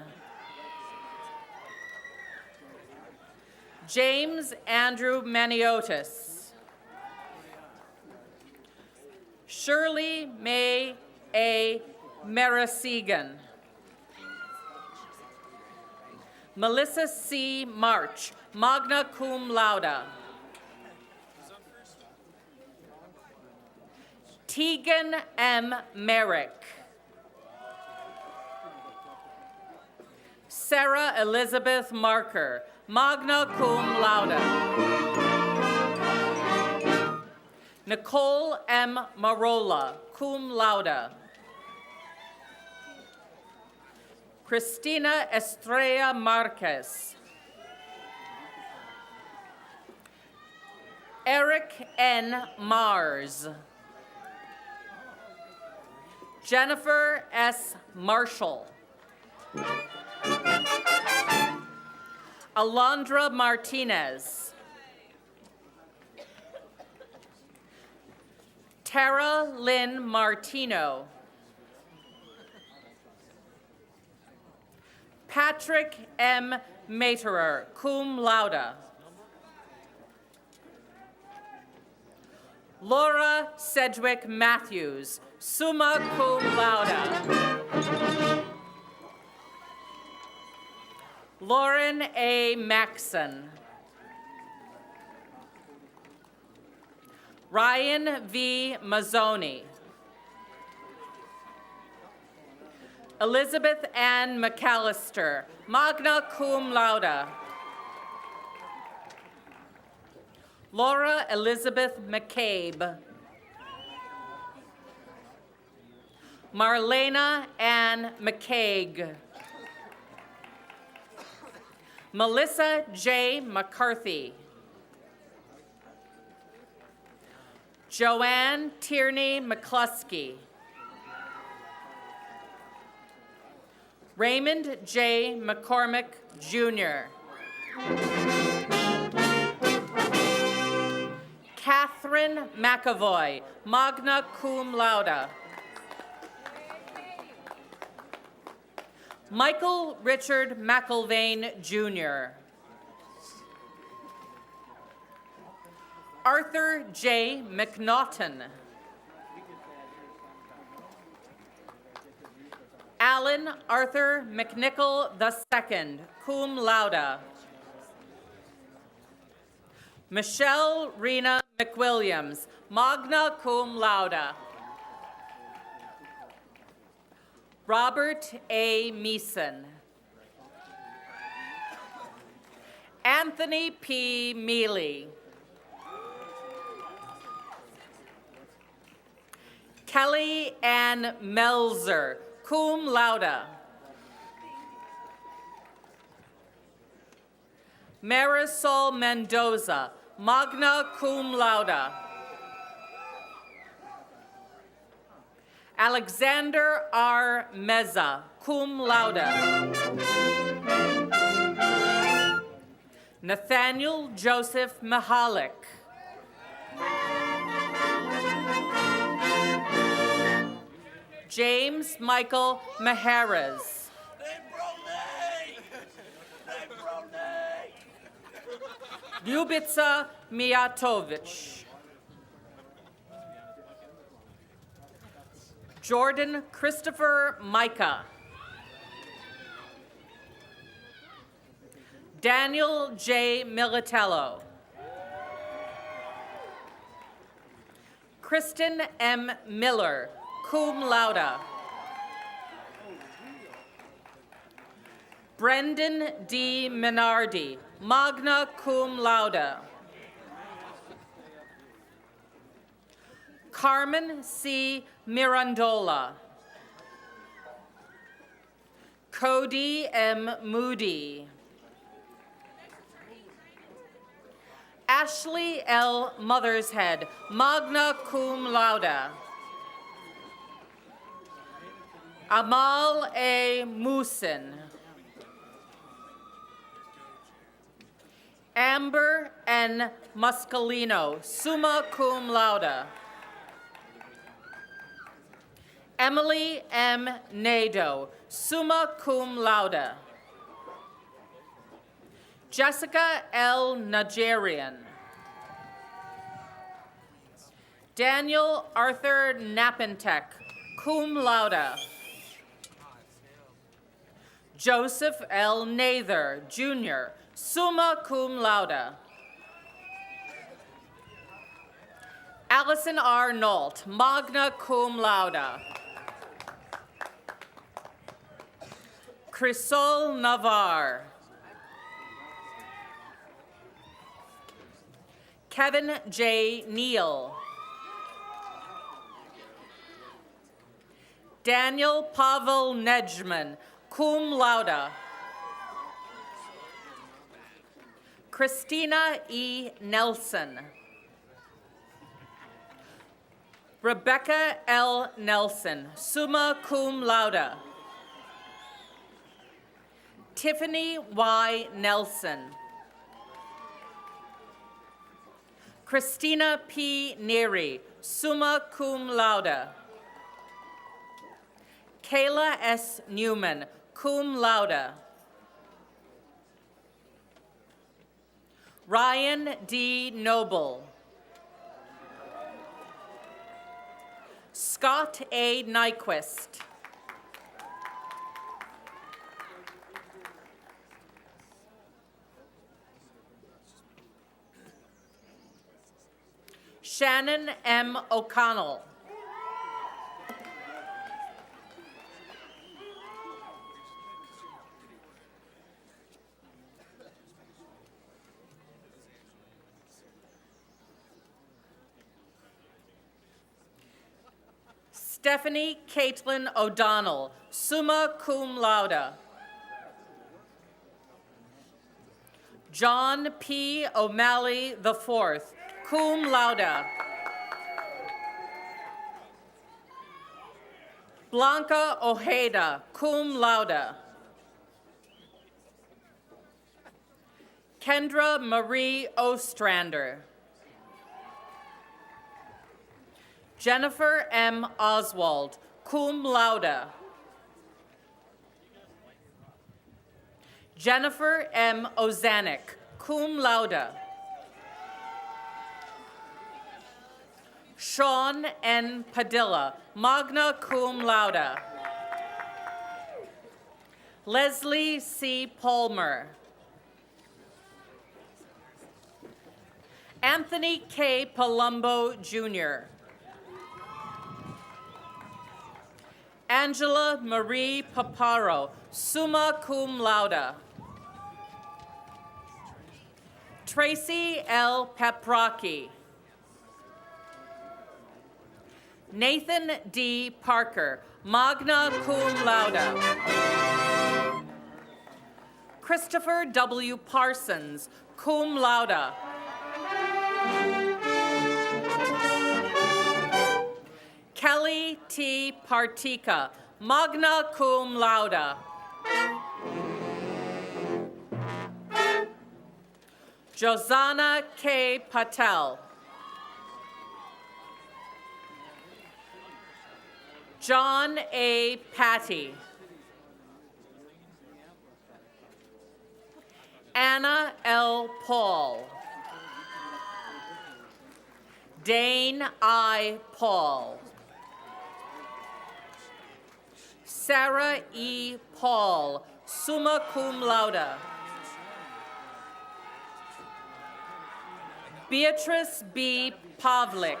James Andrew Maniotis. Shirley May A. Marasegan. Melissa C. March, magna cum laude. Tegan M. Merrick. Sarah Elizabeth Marker, magna cum laude. Nicole M. Marola, cum laude. Christina Estrella Marquez. Eric N. Mars. Jennifer S. Marshall. Alondra Martinez. Tara Lynn Martino. Patrick M. Materer, cum laude. Laura Sedgwick Matthews, summa cum laude. Lauren A. Maxon. Ryan V. Mazzoni. Elizabeth Ann McAllister, magna cum laude. Laura Elizabeth McCabe. Marlena Ann McCaig. Melissa J. McCarthy. Joanne Tierney McCluskey. Raymond J. McCormick, Jr. Catherine McAvoy, magna cum laude. Michael Richard McIlvain, Jr. Arthur J. McNaughton. Alan Arthur McNichol II, cum laude. Michelle Rena McWilliams, magna cum laude. Robert A. Meeson. Anthony P. Mealy. Kelly Ann Melzer, cum laude. Marisol Mendoza, magna cum laude. Alexander R. Meza, cum laude. Nathaniel Joseph Mahalik. James Michael Maharas. Ljubica Mijatovic. Jordan Christopher Micah. Daniel J. Militello. Kristen M. Miller, cum laude. Brendan D. Minardi, magna cum laude. Carmen C. Mirandola. Cody M. Moody. Ashley L. Mothershead, magna cum laude. Amal A. Musin. Amber N. Muscolino, summa cum laude. Emily M. Nadeau, summa cum laude. Jessica L. Nigerian. Daniel Arthur Napentek, cum laude. Joseph L. Nather, Jr., summa cum laude. Allison R. Nault, magna cum laude. Crisol Navarre. Kevin J. Neal. Daniel Pavel Nedjman, cum laude. Christina E. Nelson. Rebecca L. Nelson, summa cum laude. Tiffany Y. Nelson. Christina P. Neary, summa cum laude. Kayla S. Newman, cum laude. Ryan D. Noble. Scott A. Nyquist. Shannon M. O'Connell. Stephanie Caitlin O'Donnell, summa cum laude. John P. O'Malley IV, cum laude. Blanca Ojeda, cum laude. Kendra Marie Ostrander. Jennifer M. Oswald, cum laude. Jennifer M. Ozanek, cum laude. Sean N. Padilla, magna cum laude. Leslie C. Palmer. Anthony K. Palumbo, Jr. Angela Marie Paparo, summa cum laude. Tracy L. Paprocki. Nathan D. Parker, magna cum laude. Christopher W. Parsons, cum laude. Kelly T. Partika, magna cum laude. Josana K. Patel. John A. Patty. Anna L. Paul. Dane I. Paul. Sarah E. Paul, summa cum laude. Beatrice B. Pavlik.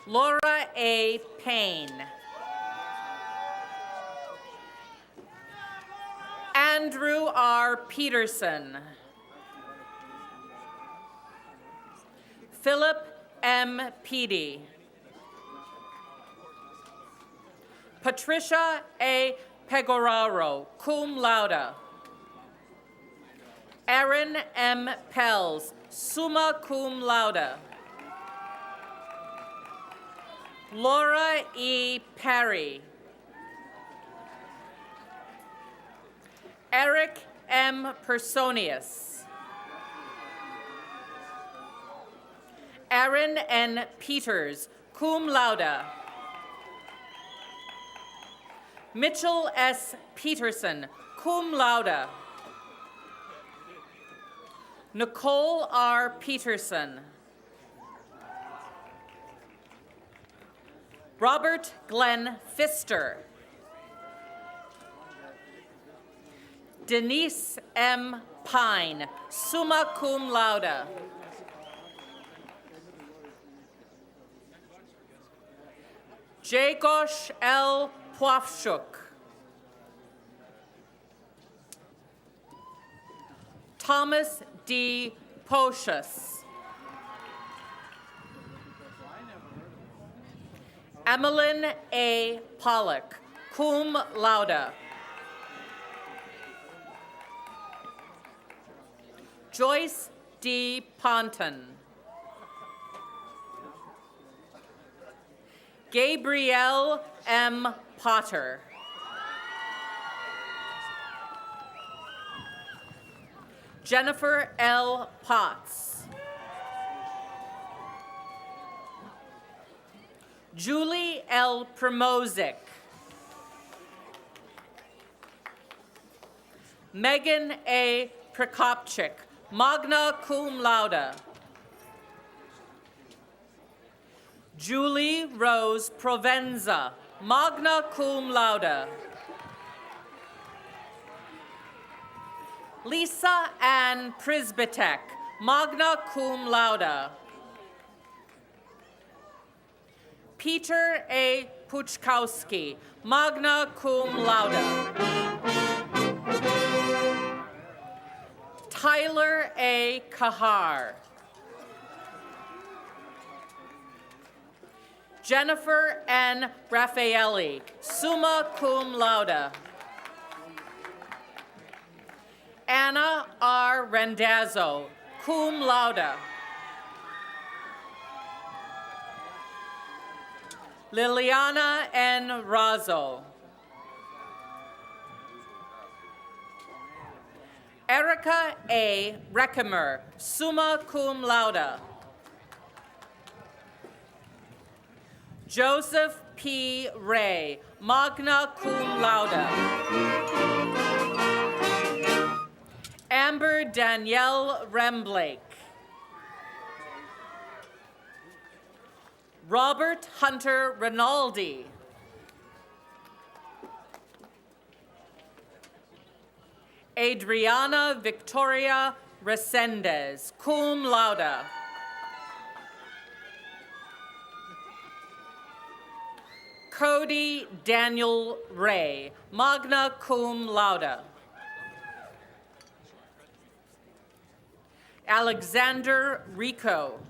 Laura A. Payne. Andrew R. Peterson. Philip M. Peedy. Patricia A. Pegoraro, cum laude. Aaron M. Pels, summa cum laude. Laura E. Parry. Eric M. Personius. Aaron N. Peters, cum laude. Mitchell S. Peterson, cum laude. Nicole R. Peterson. Robert Glenn Pfister. Denise M. Pine, summa cum laude. Jagosh L. Pwafshuk. Thomas D. Pocius. Emmeline A. Pollock, cum laude. Joyce D. Ponton. Gabrielle M. Potter. Jennifer L. Potts. Julie L. Primozic. Megan A. Prokopchik, magna cum laude. Julie Rose Provenza, magna cum laude. Lisa Ann Prisbitek, magna cum laude. Peter A. Puchkowski, magna cum laude. Tyler A. Kahar. Jennifer N. Raffaelli, summa cum laude. Anna R. Rendazzo, cum laude. Liliana N. Razzo. Erica A. Reckemer, summa cum laude. Joseph P. Ray, magna cum laude. Amber Danielle Remblake. Robert Hunter Rinaldi. Adriana Victoria Resendez, cum laude. Cody Daniel Ray, magna cum laude. Alexander Rico.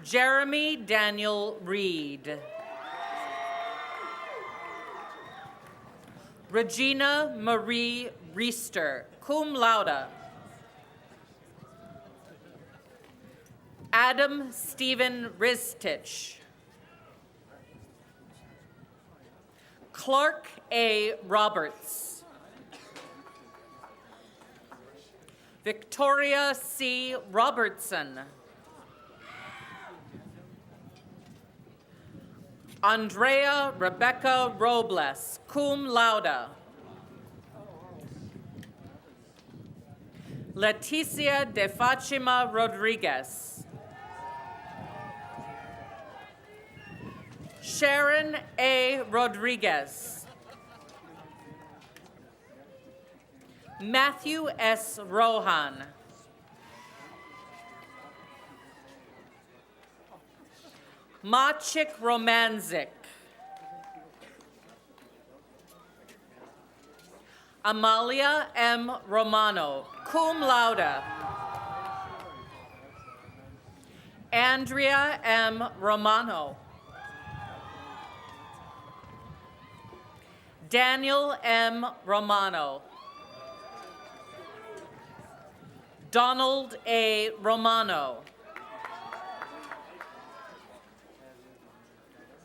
Jeremy Daniel Reed. Regina Marie Reister, cum laude. Adam Stephen Ristich. Clark A. Roberts. Victoria C. Robertson. Andrea Rebecca Robles, cum laude. Leticia de Fatima Rodriguez. Sharon A. Rodriguez. Matthew S. Rohan. Maciek Romanzik. Amalia M. Romano, cum laude. Andrea M. Romano. Daniel M. Romano. Donald A. Romano.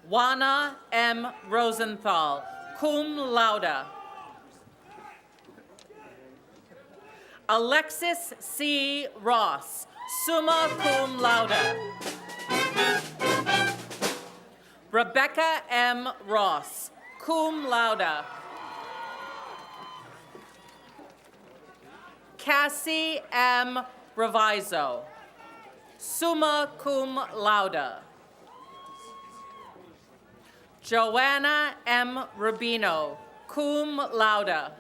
Juana M. Rosenthal, cum laude. Alexis C. Ross, summa cum laude. Rebecca M. Ross, cum laude. Cassie M. Reviso, summa cum laude. Joanna M. Rubino, cum laude.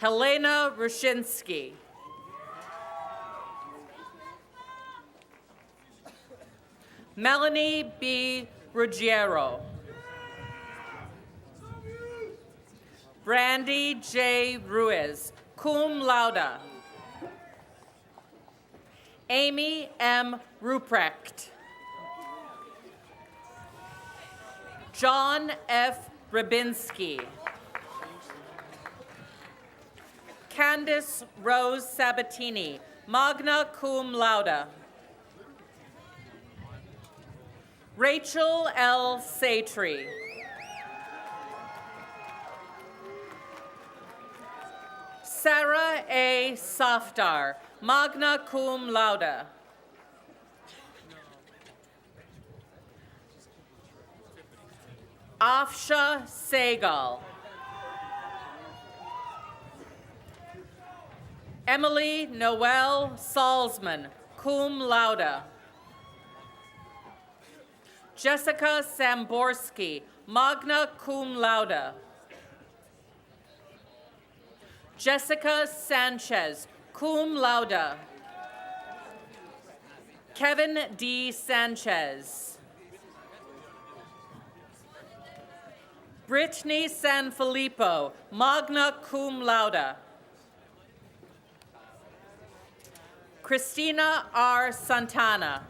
Helena Rushinsky. Melanie B. Ruggiero. Brandy J. Ruiz, cum laude. Amy M. Ruprecht. John F. Rabinski. Candice Rose Sabatini, magna cum laude. Rachel L. Satry. Sarah A. Safdar, magna cum laude. Afsha Segal. Emily Noel Salzman, cum laude. Jessica Samborski, magna cum laude. Jessica Sanchez, cum laude. Kevin D. Sanchez. Brittany Sanfilippo, magna cum laude. Christina R. Santana.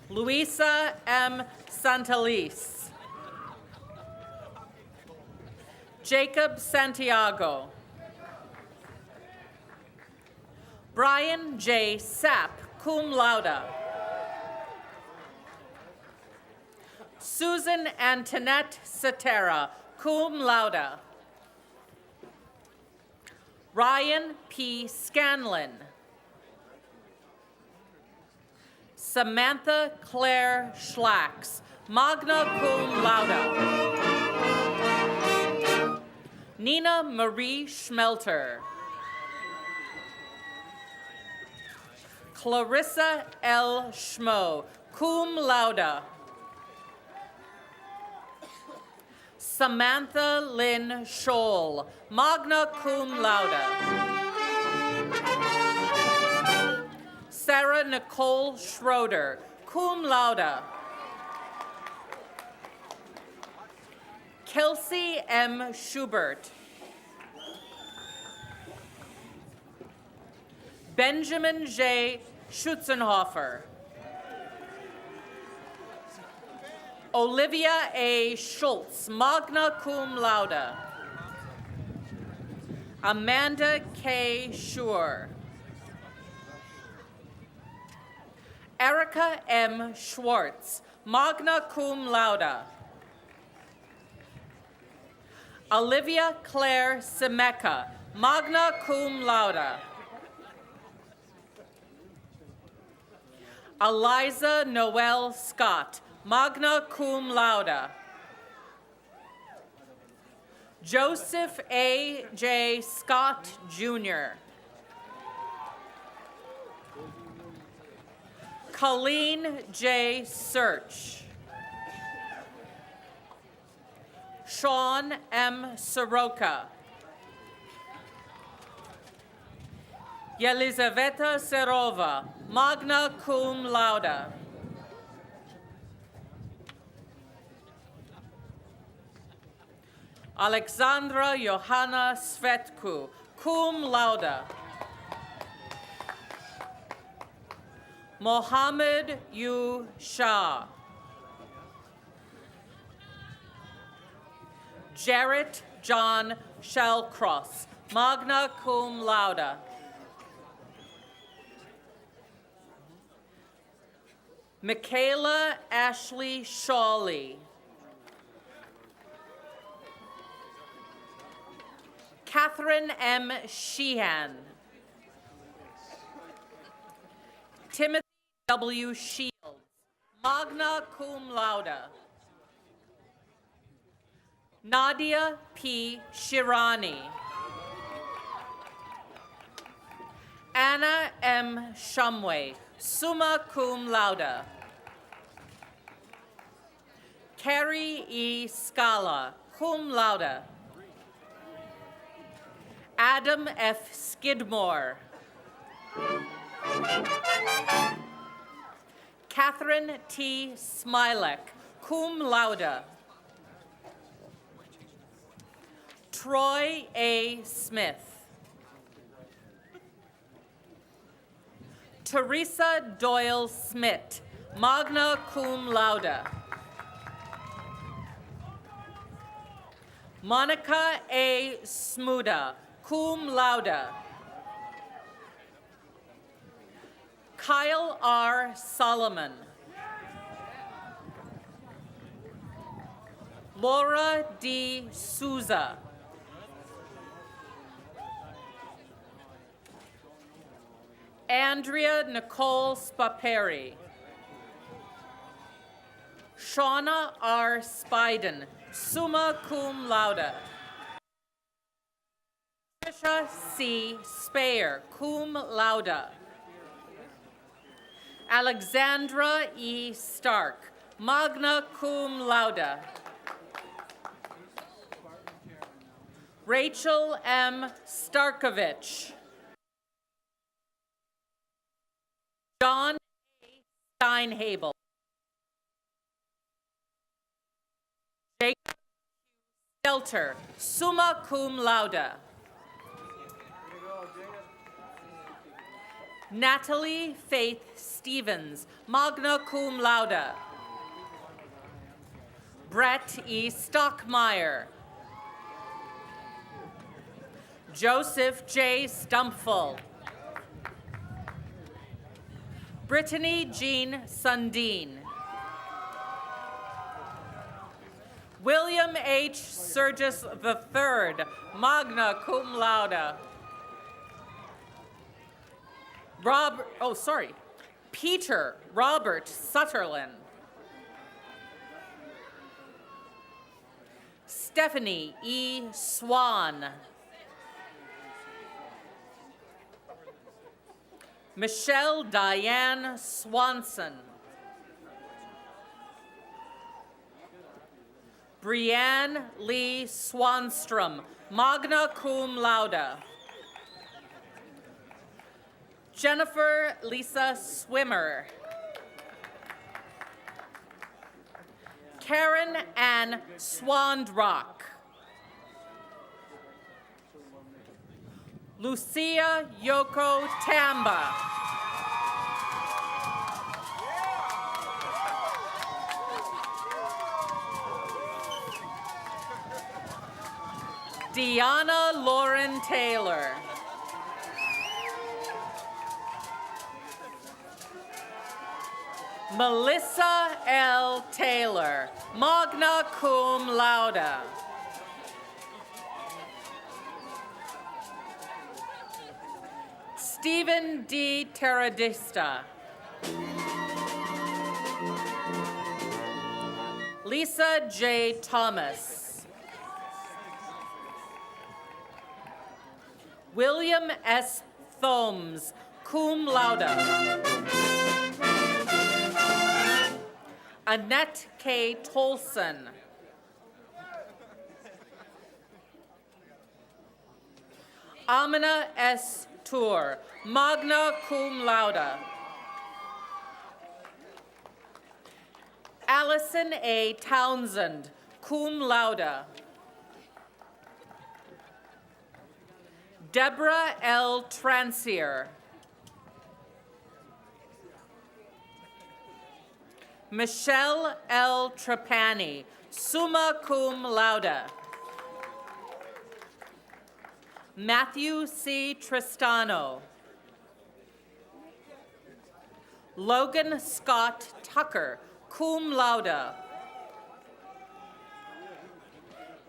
Luisa M. Santalis. Jacob Santiago. Brian J. Sapp, cum laude. Susan Antoinette Satera, cum laude. Ryan P. Scanlon. Samantha Claire Schlacks, magna cum laude. Nina Marie Schmelter. Clarissa L. Schmo, cum laude. Samantha Lynn Scholl, magna cum laude. Sarah Nicole Schroeder, cum laude. Kelsey M. Schubert. Benjamin J. Schutzenhofer. Olivia A. Schultz, magna cum laude. Amanda K. Schur. Erica M. Schwartz, magna cum laude. Olivia Claire Semeka, magna cum laude. Eliza Noel Scott, magna cum laude. Joseph A. J. Scott, Jr. Colleen J. Search. Sean M. Soroka. Yelizaveta Serova, magna cum laude. Alexandra Johanna Svetku, cum laude. Mohammed U. Shah. Jarrett John Shellcross, magna cum laude. Michaela Ashley Shawley. Catherine M. Sheehan. Timothy W. Shields, magna cum laude. Nadia P. Shirani. Anna M. Shumway, summa cum laude. Carrie E. Scala, cum laude. Adam F. Skidmore. Catherine T. Smilek, cum laude. Troy A. Smith. Teresa Doyle Smith, magna cum laude. Monica A. Smuda, cum laude. Kyle R. Solomon. Laura D. Souza. Andrea Nicole Spaperi. Shauna R. Spiden, summa cum laude. Tricia C. Speyer, cum laude. Alexandra E. Stark, magna cum laude. Rachel M. Starkovich. John A. Steinhabel. Jacob Stelter, summa cum laude. Natalie Faith Stevens, magna cum laude. Brett E. Stockmeyer. Joseph J. Stumpful. Brittany Jean Sundin. William H. Surgis III, magna cum laude. Peter Robert Sutherland. Stephanie E. Swan. Michelle Diane Swanson. Brianne Lee Swanstrom, magna cum laude. Jennifer Lisa Swimmer. Karen Ann Swandrock. Lucia Yoko Tamba. Deanna Lauren Taylor. Melissa L. Taylor, magna cum laude. Stephen D. Teradista. Lisa J. Thomas. William S. Thomes, cum laude. Annette K. Tolson. Amina S. Tour, magna cum laude. Allison A. Townsend, cum laude. Deborah L. Transier. Michelle L. Trapani, summa cum laude. Matthew C. Tristano. Logan Scott Tucker, cum laude.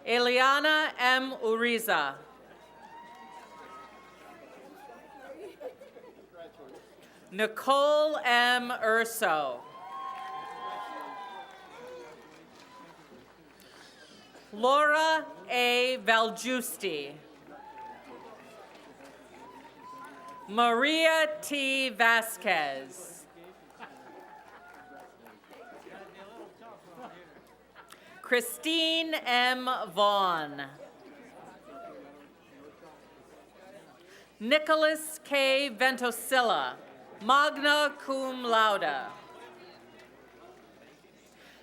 Eliana M. Uriza. Nicole M. Urso. Laura A. Valjusti. Maria T. Vasquez. Christine M. Vaughn. Nicholas K. Ventosilla, magna cum laude.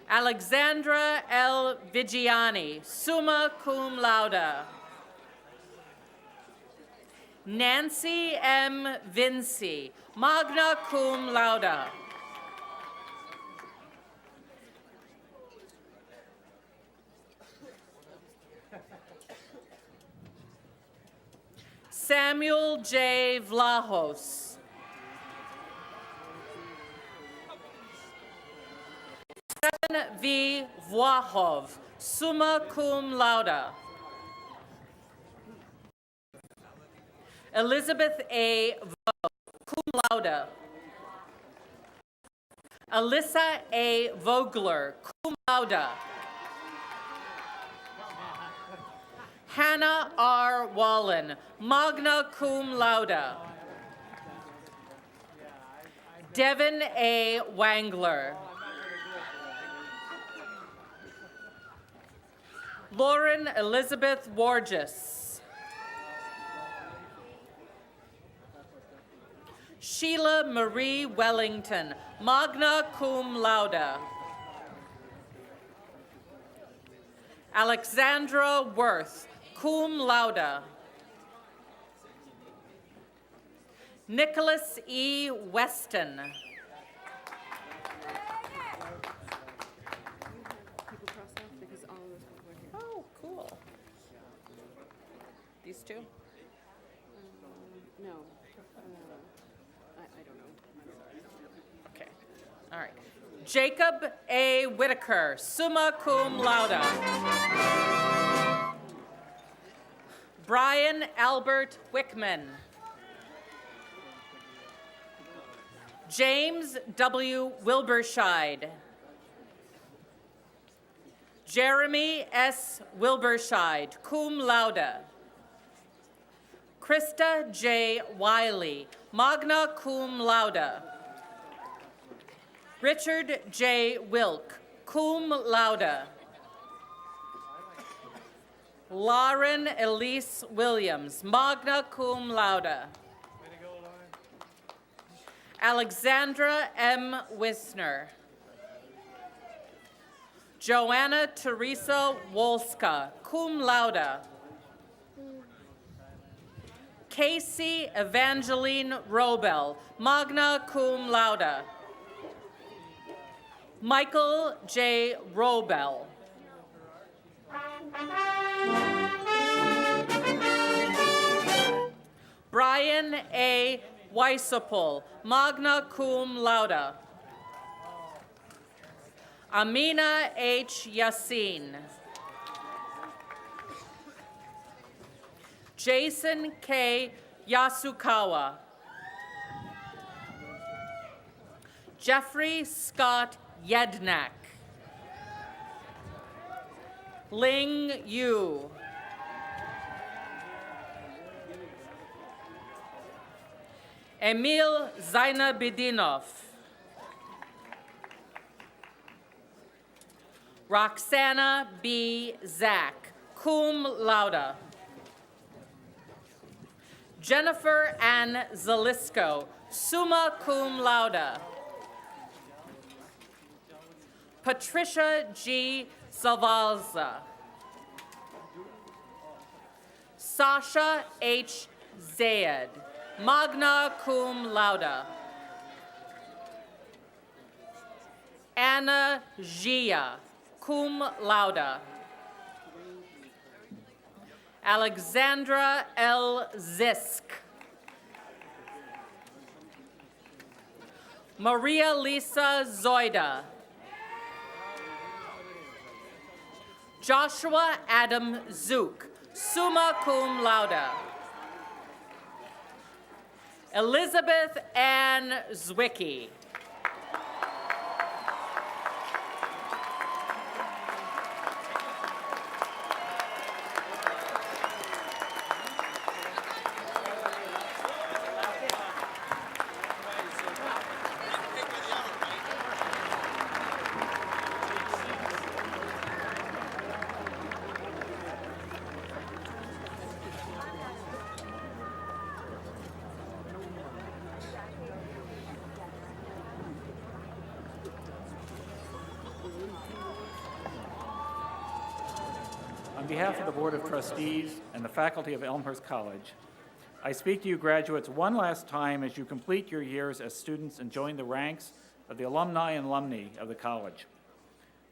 Alexandra L. Vigiani, summa cum laude. Nancy M. Vinci, magna cum laude. Samuel J. Vlahos. Stephen V. Vlahov, summa cum laude. Elizabeth A. Vo, cum laude. Alyssa A. Vogler, cum laude. Hannah R. Wallen, magna cum laude. Devin A. Wangler. Lauren Elizabeth Wargis. Sheila Marie Wellington, magna cum laude. Alexandra Worth, cum laude. Nicholas E. Weston. Oh, cool. These two? No. I don't know. Okay. All right. Jacob A. Whitaker, summa cum laude. Brian Albert Wickman. James W. Wilberscheid. Jeremy S. Wilberscheid, cum laude. Krista J. Wiley, magna cum laude. Richard J. Wilk, cum laude. Lauren Elise Williams, magna cum laude. Alexandra M. Wisner. Joanna Teresa Wolska, cum laude. Casey Evangeline Robel, magna cum laude. Michael J. Robel. Brian A. Weissopol, magna cum laude. Amina H. Yassin. Jason K. Yasukawa. Jeffrey Scott Yednak. Ling Yu. Emil Zainabidinov. Roxana B. Zach, cum laude. Jennifer Ann Zalisco, summa cum laude. Patricia G. Zavalza. Sasha H. Zayed, magna cum laude. Anna Gia, cum laude. Alexandra L. Zisk. Maria Lisa Zoida. Joshua Adam Zook, summa cum laude. Elizabeth Ann Zwicky. On behalf of the Board of Trustees and the faculty of Elmhurst College, I speak to you graduates one last time as you complete your years as students and join the ranks of the alumni and alumni of the college.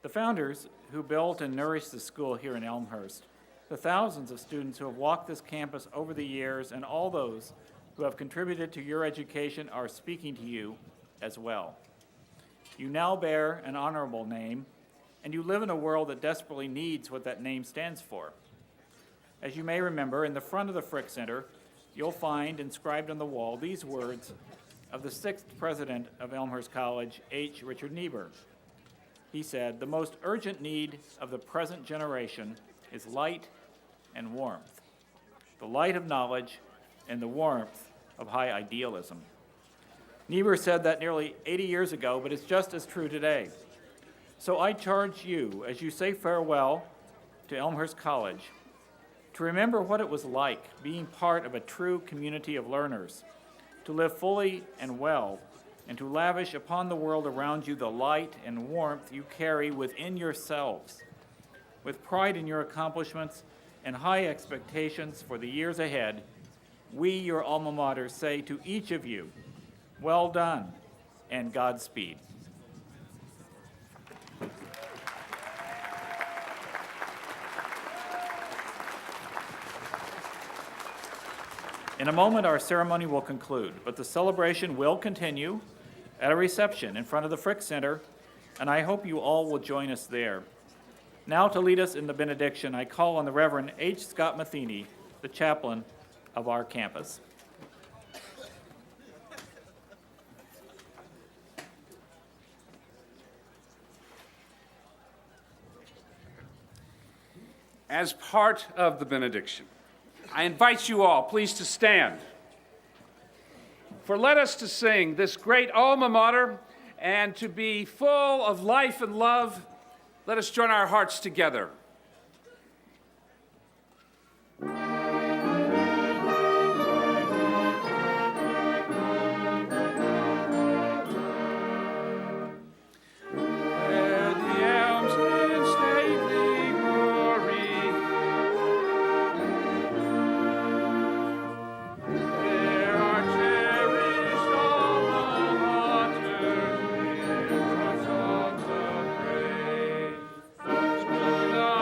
The founders who built and nourished the school here in Elmhurst, the thousands of students who have walked this campus over the years, and all those who have contributed to your education are speaking to you as well. You now bear an honorable name, and you live in a world that desperately needs what that name stands for. As you may remember, in the front of the Frick Center, you'll find inscribed on the wall these words of the sixth president of Elmhurst College, H. Richard Niebuhr. He said, "The most urgent need of the present generation is light and warmth, the light of knowledge and the warmth of high idealism." Niebuhr said that nearly 80 years ago, but it's just as true today. So I charge you, as you say farewell to Elmhurst College, to remember what it was like being part of a true community of learners, to live fully and well, and to lavish upon the world around you the light and warmth you carry within yourselves. With pride in your accomplishments and high expectations for the years ahead, we, your alma mater, say to each of you, well done and Godspeed. In a moment, our ceremony will conclude, but the celebration will continue at a reception in front of the Frick Center, and I hope you all will join us there. Now, to lead us in the benediction, I call on the Reverend H. Scott Matheny, the chaplain of our campus. As part of the benediction, I invite you all, please, to stand. For let us to sing this great alma mater, and to be full of life and love, let us join our hearts together. Lord.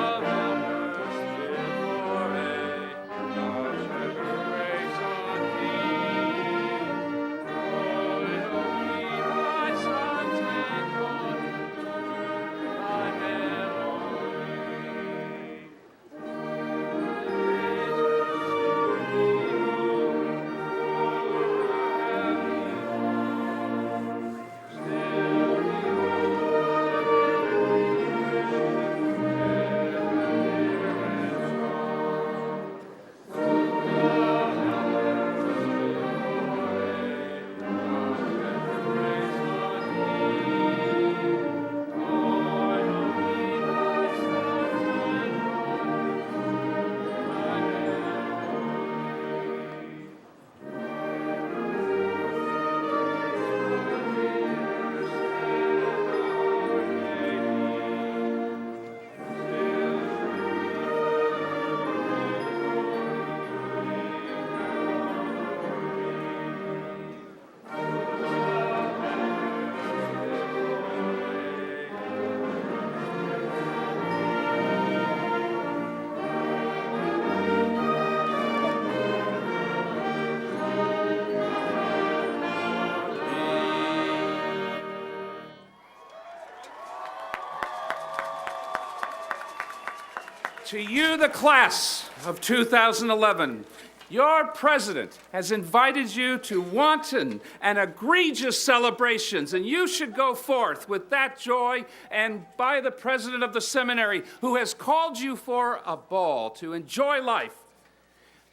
To you, the class of 2011, your president has invited you to wanton and egregious celebrations, and you should go forth with that joy and by the president of the seminary who has called you for a ball to enjoy life.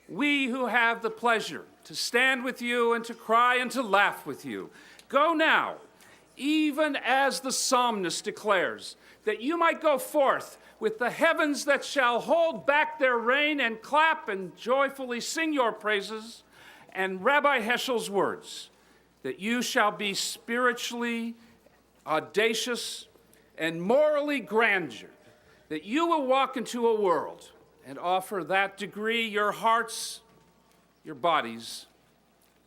We who have the pleasure to stand with you and to cry and to laugh with you, go now, even as the psalmist declares, that you might go forth with the heavens that shall hold back their rain and clap and joyfully sing your praises, and Rabbi Heschel's words, that you shall be spiritually audacious and morally grandeur, that you will walk into a world and offer that degree your hearts, your bodies,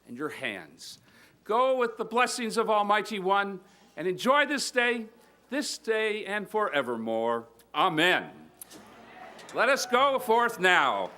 and your hands. Go with the blessings of Almighty One and enjoy this day and forevermore. Amen. Let us go forth now.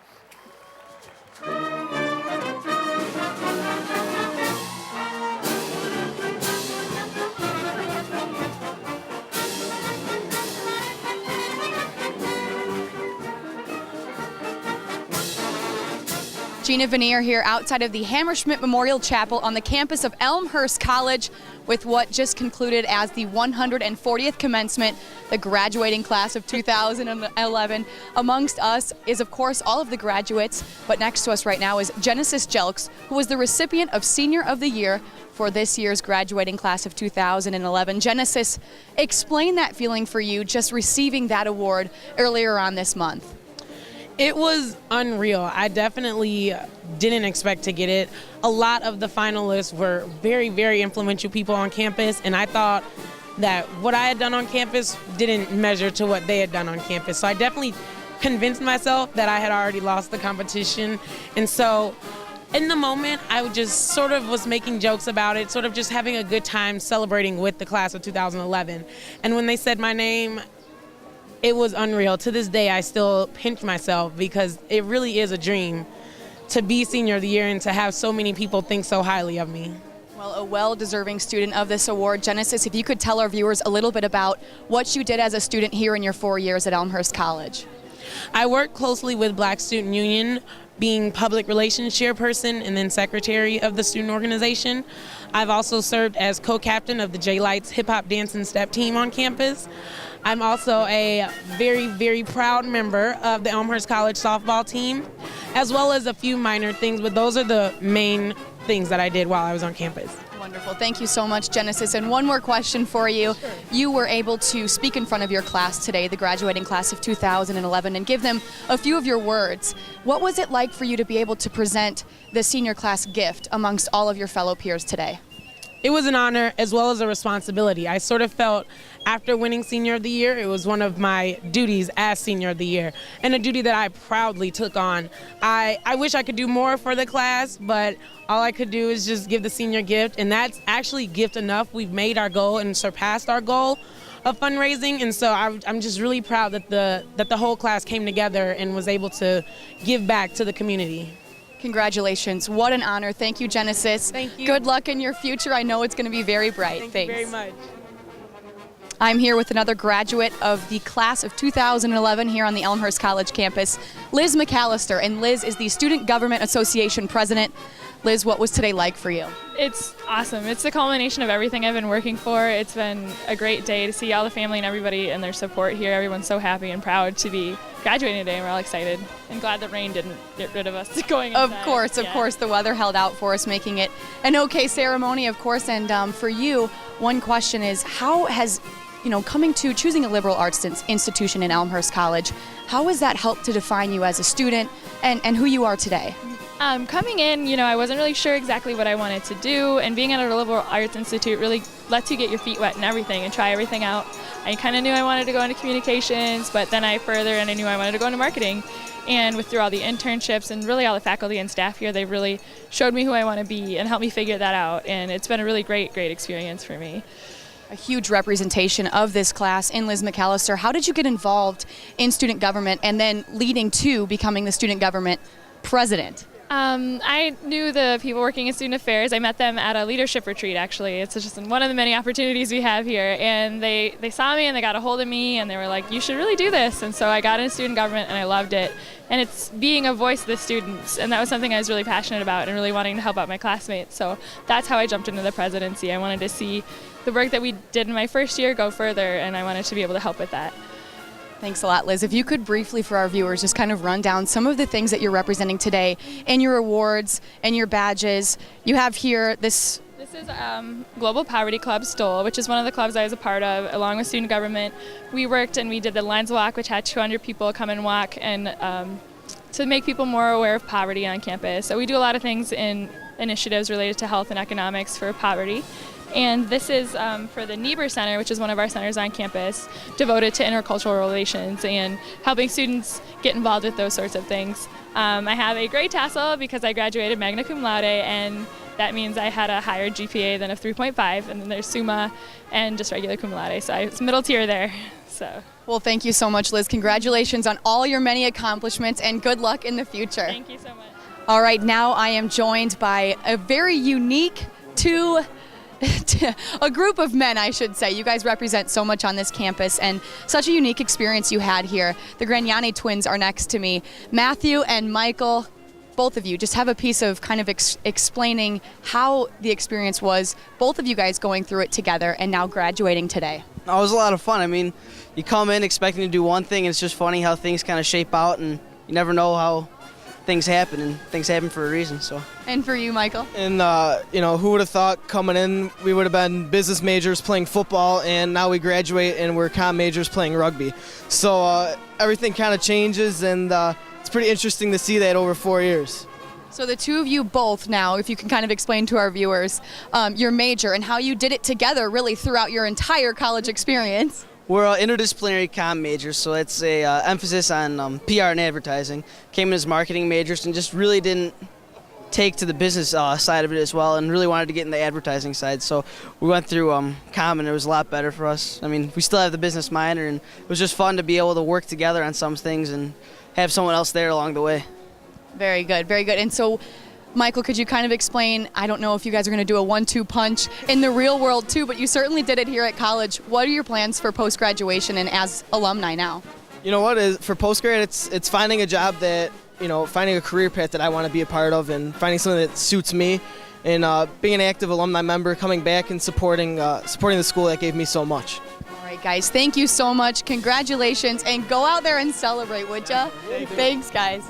Gina Veneer here outside of the Hammerschmidt Memorial Chapel on the campus of Elmhurst College with what just concluded as the 140th Commencement, the graduating class of 2011. Amongst us is, of course, all of the graduates, but next to us right now is Genesis Jelks, who was the recipient of Senior of the Year for this year's graduating class of 2011. Genesis, explain that feeling for you just receiving that award earlier on this month. It was unreal. I definitely didn't expect to get it. A lot of the finalists were very, very influential people on campus, and I thought that what I had done on campus didn't measure to what they had done on campus. So I definitely convinced myself that I had already lost the competition. And so in the moment, I just sort of was making jokes about it, sort of just having a good time celebrating with the class of 2011. And when they said my name, it was unreal. To this day, I still pinch myself because it really is a dream to be Senior of the Year and to have so many people think so highly of me. Well, a well-deserving student of this award. Genesis, if you could tell our viewers a little bit about what you did as a student here in your 4 years at Elmhurst College. I worked closely with Black Student Union, being public relations chairperson and then secretary of the student organization. I've also served as co-captain of the J-Lights hip hop dance and step team on campus. I'm also a very, very proud member of the Elmhurst College softball team, as well as a few minor things, but those are the main things that I did while I was on campus. Wonderful. Thank you so much, Genesis. And one more question for you. Sure. You were able to speak in front of your class today, the graduating class of 2011, and give them a few of your words. What was it like for you to be able to present the senior class gift amongst all of your fellow peers today? It was an honor as well as a responsibility. I sort of felt after winning Senior of the Year, it was one of my duties as Senior of the Year, and a duty that I proudly took on. I wish I could do more for the class, but all I could do is just give the senior gift, and that's actually gift enough. We've made our goal and surpassed our goal of fundraising, and so I'm just really proud that the whole class came together and was able to give back to the community. Congratulations. What an honor. Thank you, Genesis. Thank you. Good luck in your future. I know it's going to be very bright. Thank you very much. I'm here with another graduate of the class of 2011 here on the Elmhurst College campus, Liz McAllister. And Liz is the Student Government Association president. Liz, what was today like for you? It's awesome. It's the culmination of everything I've been working for. It's been a great day to see all the family and everybody and their support here. Everyone's so happy and proud to be graduating today, and we're all excited and glad that rain didn't get rid of us going inside. Of course, the weather held out for us, making it an okay ceremony, of course. And for you, one question is, how has, coming to choosing a liberal arts institution in Elmhurst College, how has that helped to define you as a student and who you are today? Coming in, I wasn't really sure exactly what I wanted to do, and being at a liberal arts institute really lets you get your feet wet and everything and try everything out. I kind of knew I wanted to go into communications, but then I knew I wanted to go into marketing. And through all the internships and really all the faculty and staff here, they really showed me who I want to be and helped me figure that out. And it's been a really great experience for me. A huge representation of this class in Liz McAllister. How did you get involved in student government and then leading to becoming the student government president? I knew the people working in student affairs. I met them at a leadership retreat, actually. It's just one of the many opportunities we have here. And they saw me and they got a hold of me and they were like, you should really do this. And so I got into student government and I loved it. And it's being a voice of the students. And that was something I was really passionate about and really wanting to help out my classmates. So that's how I jumped into the presidency. I wanted to see the work that we did in my first year go further, and I wanted to be able to help with that. Thanks a lot, Liz. If you could briefly, for our viewers, just kind of run down some of the things that you're representing today in your awards and your badges. You have here this. This is Global Poverty Club Stoll, which is one of the clubs I was a part of, along with student government. We worked and we did the Lines Walk, which had 200 people come and walk, and to make people more aware of poverty on campus. So we do a lot of things in initiatives related to health and economics for poverty. And this is for the Niebuhr Center, which is one of our centers on campus, devoted to intercultural relations and helping students get involved with those sorts of things. I have a gray tassel because I graduated magna cum laude, and that means I had a higher GPA than a 3.5, and then there's summa and just regular cum laude, so it's middle tier there. So. Well, thank you so much, Liz. Congratulations on all your many accomplishments, and good luck in the future. Thank you so much. All right, now I am joined by a very unique a group of men, I should say. You guys represent so much on this campus and such a unique experience you had here. The Gragnani twins are next to me. Matthew and Michael, both of you, just have a piece of kind of explaining how the experience was, both of you guys going through it together and now graduating today. It was a lot of fun. I mean, you come in expecting to do one thing, and it's just funny how things kind of shape out, and you never know how things happen, and things happen for a reason. So. And for you, Michael? And who would have thought coming in we would have been business majors playing football, and now we graduate and we're comm majors playing rugby. So everything kind of changes, and it's pretty interesting to see that over 4 years. So the two of you both now, if you can kind of explain to our viewers your major and how you did it together really throughout your entire college experience. We're interdisciplinary comm majors, so it's a emphasis on PR and advertising. Came in as marketing majors and just really didn't take to the business side of it as well, and really wanted to get in the advertising side. So we went through comm, and it was a lot better for us. I mean, we still have the business minor, and it was just fun to be able to work together on some things and have someone else there along the way. Very good, very good. And so, Michael, could you kind of explain, I don't know if you guys are going to do a 1-2 punch in the real world too, but you certainly did it here at college. What are your plans for post-graduation and as alumni now? You know what, for post-grad, it's finding a job that, finding a career path that I want to be a part of, and finding something that suits me, and being an active alumni member, coming back and supporting the school that gave me so much. All right, guys, thank you so much. Congratulations, and go out there and celebrate, would ya? Thanks, guys.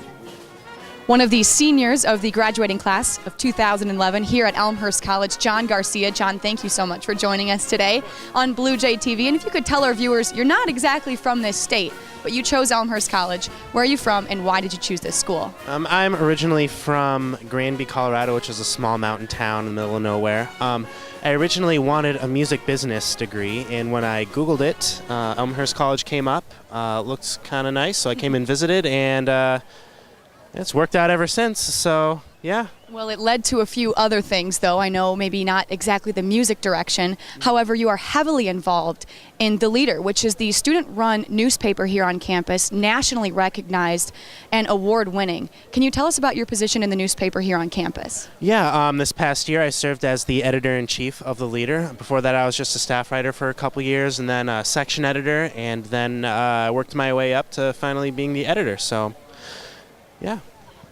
One of the seniors of the graduating class of 2011 here at Elmhurst College, John Garcia. John, thank you so much for joining us today on Blue Jay TV. And if you could tell our viewers, you're not exactly from this state, but you chose Elmhurst College. Where are you from, and why did you choose this school? I'm originally from Granby, Colorado, which is a small mountain town in the middle of nowhere. I originally wanted a music business degree, and when I Googled it, Elmhurst College came up. Looked kind of nice, so I came and visited, and it's worked out ever since, so yeah. Well, it led to a few other things, though. I know maybe not exactly the music direction. However, you are heavily involved in The Leader, which is the student-run newspaper here on campus, nationally recognized and award-winning. Can you tell us about your position in the newspaper here on campus? Yeah, this past year I served as the editor-in-chief of The Leader. Before that I was just a staff writer for a couple years, and then a section editor, and then I worked my way up to finally being the editor, so yeah.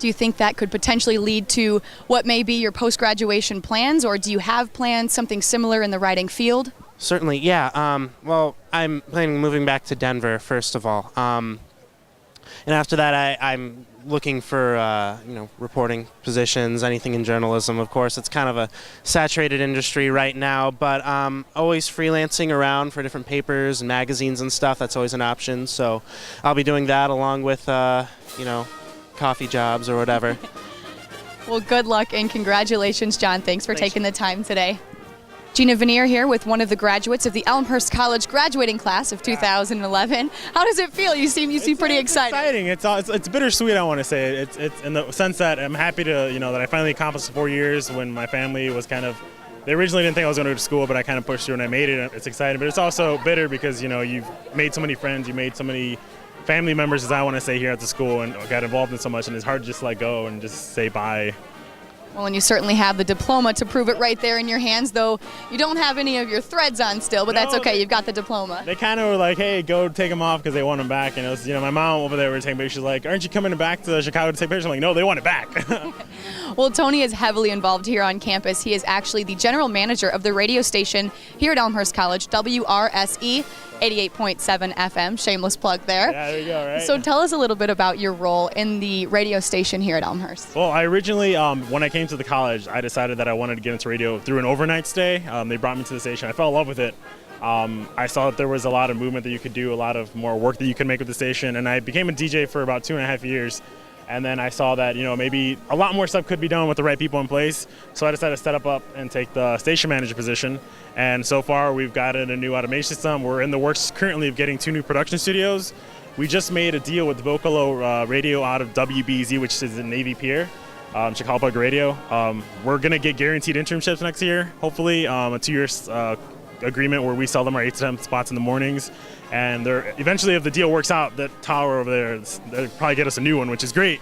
Do you think that could potentially lead to what may be your post-graduation plans, or do you have plans, something similar in the writing field? Certainly, yeah. Well, I'm planning on moving back to Denver, first of all. And after that, I'm looking for, reporting positions, anything in journalism, of course. It's kind of a saturated industry right now, but always freelancing around for different papers and magazines and stuff. That's always an option. So I'll be doing that along with, coffee jobs or whatever. Well, good luck and congratulations, John. Thanks for taking the time today. Gina Veneer here with one of the graduates of the Elmhurst College graduating class of 2011. How does it feel? You seem pretty excited. It's exciting. It's bittersweet, I want to say. It's in the sense that I'm happy to, that I finally accomplished 4 years when my family was kind of, they originally didn't think I was going to go to school, but I kind of pushed through and I made it. It's exciting, but it's also bitter because, you've made so many friends, you made so many family members, as I want to say, here at the school, and got involved in so much, and it's hard to just let go and just say bye. Well, and you certainly have the diploma to prove it right there in your hands, though you don't have any of your threads on still, but that's okay. You've got the diploma. They kind of were like, hey, go take them off because they want them back. And it was, my mom over there was taking pictures like, aren't you coming back to Chicago to take pictures? I'm like, no, they want it back. Well, Tony is heavily involved here on campus. He is actually the general manager of the radio station here at Elmhurst College, WRSE 88.7 FM. Shameless plug there. Yeah, there you go, right? So tell us a little bit about your role in the radio station here at Elmhurst. Well, I originally, when I came to the college, I decided that I wanted to get into radio through an overnight stay. They brought me to the station. I fell in love with it. I saw that there was a lot of movement that you could do, a lot of more work that you could make with the station, and I became a DJ for about 2.5 years. And then I saw that, maybe a lot more stuff could be done with the right people in place. So I decided to step up and take the station manager position. And so far, we've gotten a new automation system. We're in the works currently of getting 2 new production studios. We just made a deal with Vocalo Radio out of WBZ, which is in Navy Pier, Chicago Public Radio. We're going to get guaranteed internships next year, hopefully, a 2-year agreement where we sell them our 8 to 10 spots in the mornings. And eventually, if the deal works out, that tower over there, they'll probably get us a new one, which is great.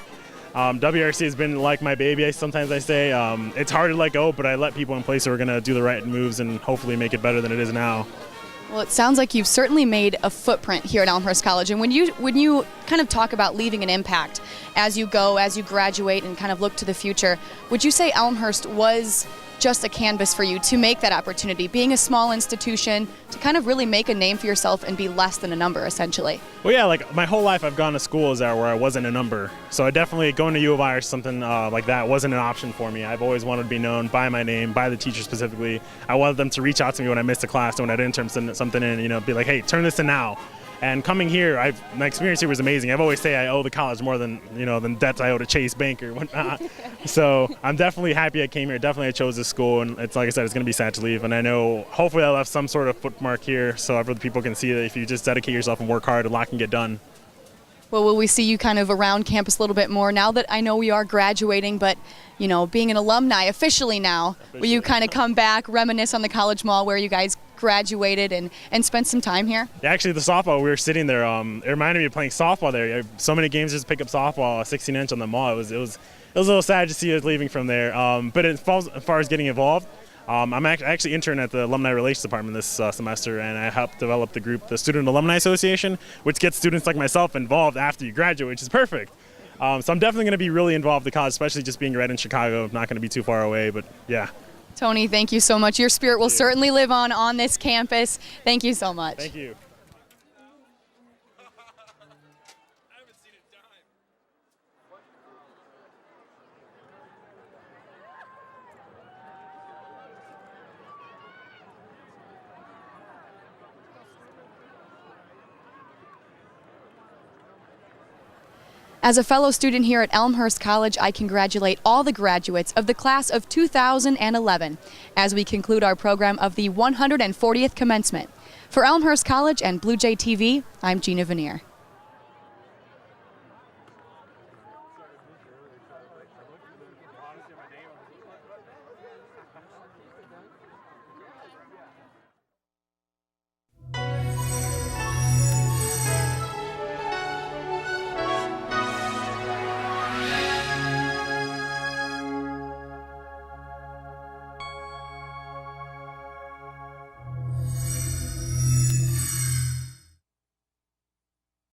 WRC has been like my baby, sometimes I say. It's hard to let go, but I let people in place who are going to do the right moves and hopefully make it better than it is now. Well, it sounds like you've certainly made a footprint here at Elmhurst College. And when you kind of talk about leaving an impact as you go, as you graduate and kind of look to the future, would you say Elmhurst was just a canvas for you to make that opportunity, being a small institution, to kind of really make a name for yourself and be less than a number, essentially? Well, yeah, like my whole life I've gone to schools where I wasn't a number. So I definitely, going to U of I or something like that wasn't an option for me. I've always wanted to be known by my name, by the teacher specifically. I wanted them to reach out to me when I missed a class, when I'd intern something in, be like, hey, turn this in now. And coming here, my experience here was amazing. I've always say I owe the college more than debts I owe to Chase Bank or whatnot. So I'm definitely happy I came here. Definitely I chose this school, and it's like I said, it's going to be sad to leave. And I know hopefully I left some sort of footmark here, so other people can see that if you just dedicate yourself and work hard, a lot can get done. Well, will we see you kind of around campus a little bit more now that I know we are graduating, but being an alumni officially now, will you kind of come back, reminisce on the College Mall where you guys graduated and spent some time here? Yeah, actually, the softball, we were sitting there. It reminded me of playing softball there. So many games just pick up softball, a 16-inch on the mall. It was a little sad to see us leaving from there. But as far as getting involved, I'm actually intern at the Alumni Relations Department this semester, and I help develop the group, the Student Alumni Association, which gets students like myself involved after you graduate, which is perfect. So I'm definitely going to be really involved in college, especially just being right in Chicago. I'm not going to be too far away, but yeah. Tony, thank you so much. Your spirit will certainly live on this campus. Thank you so much. Thank you. As a fellow student here at Elmhurst College, I congratulate all the graduates of the class of 2011 as we conclude our program of the 140th Commencement. For Elmhurst College and Blue Jay TV, I'm Gina Veneer.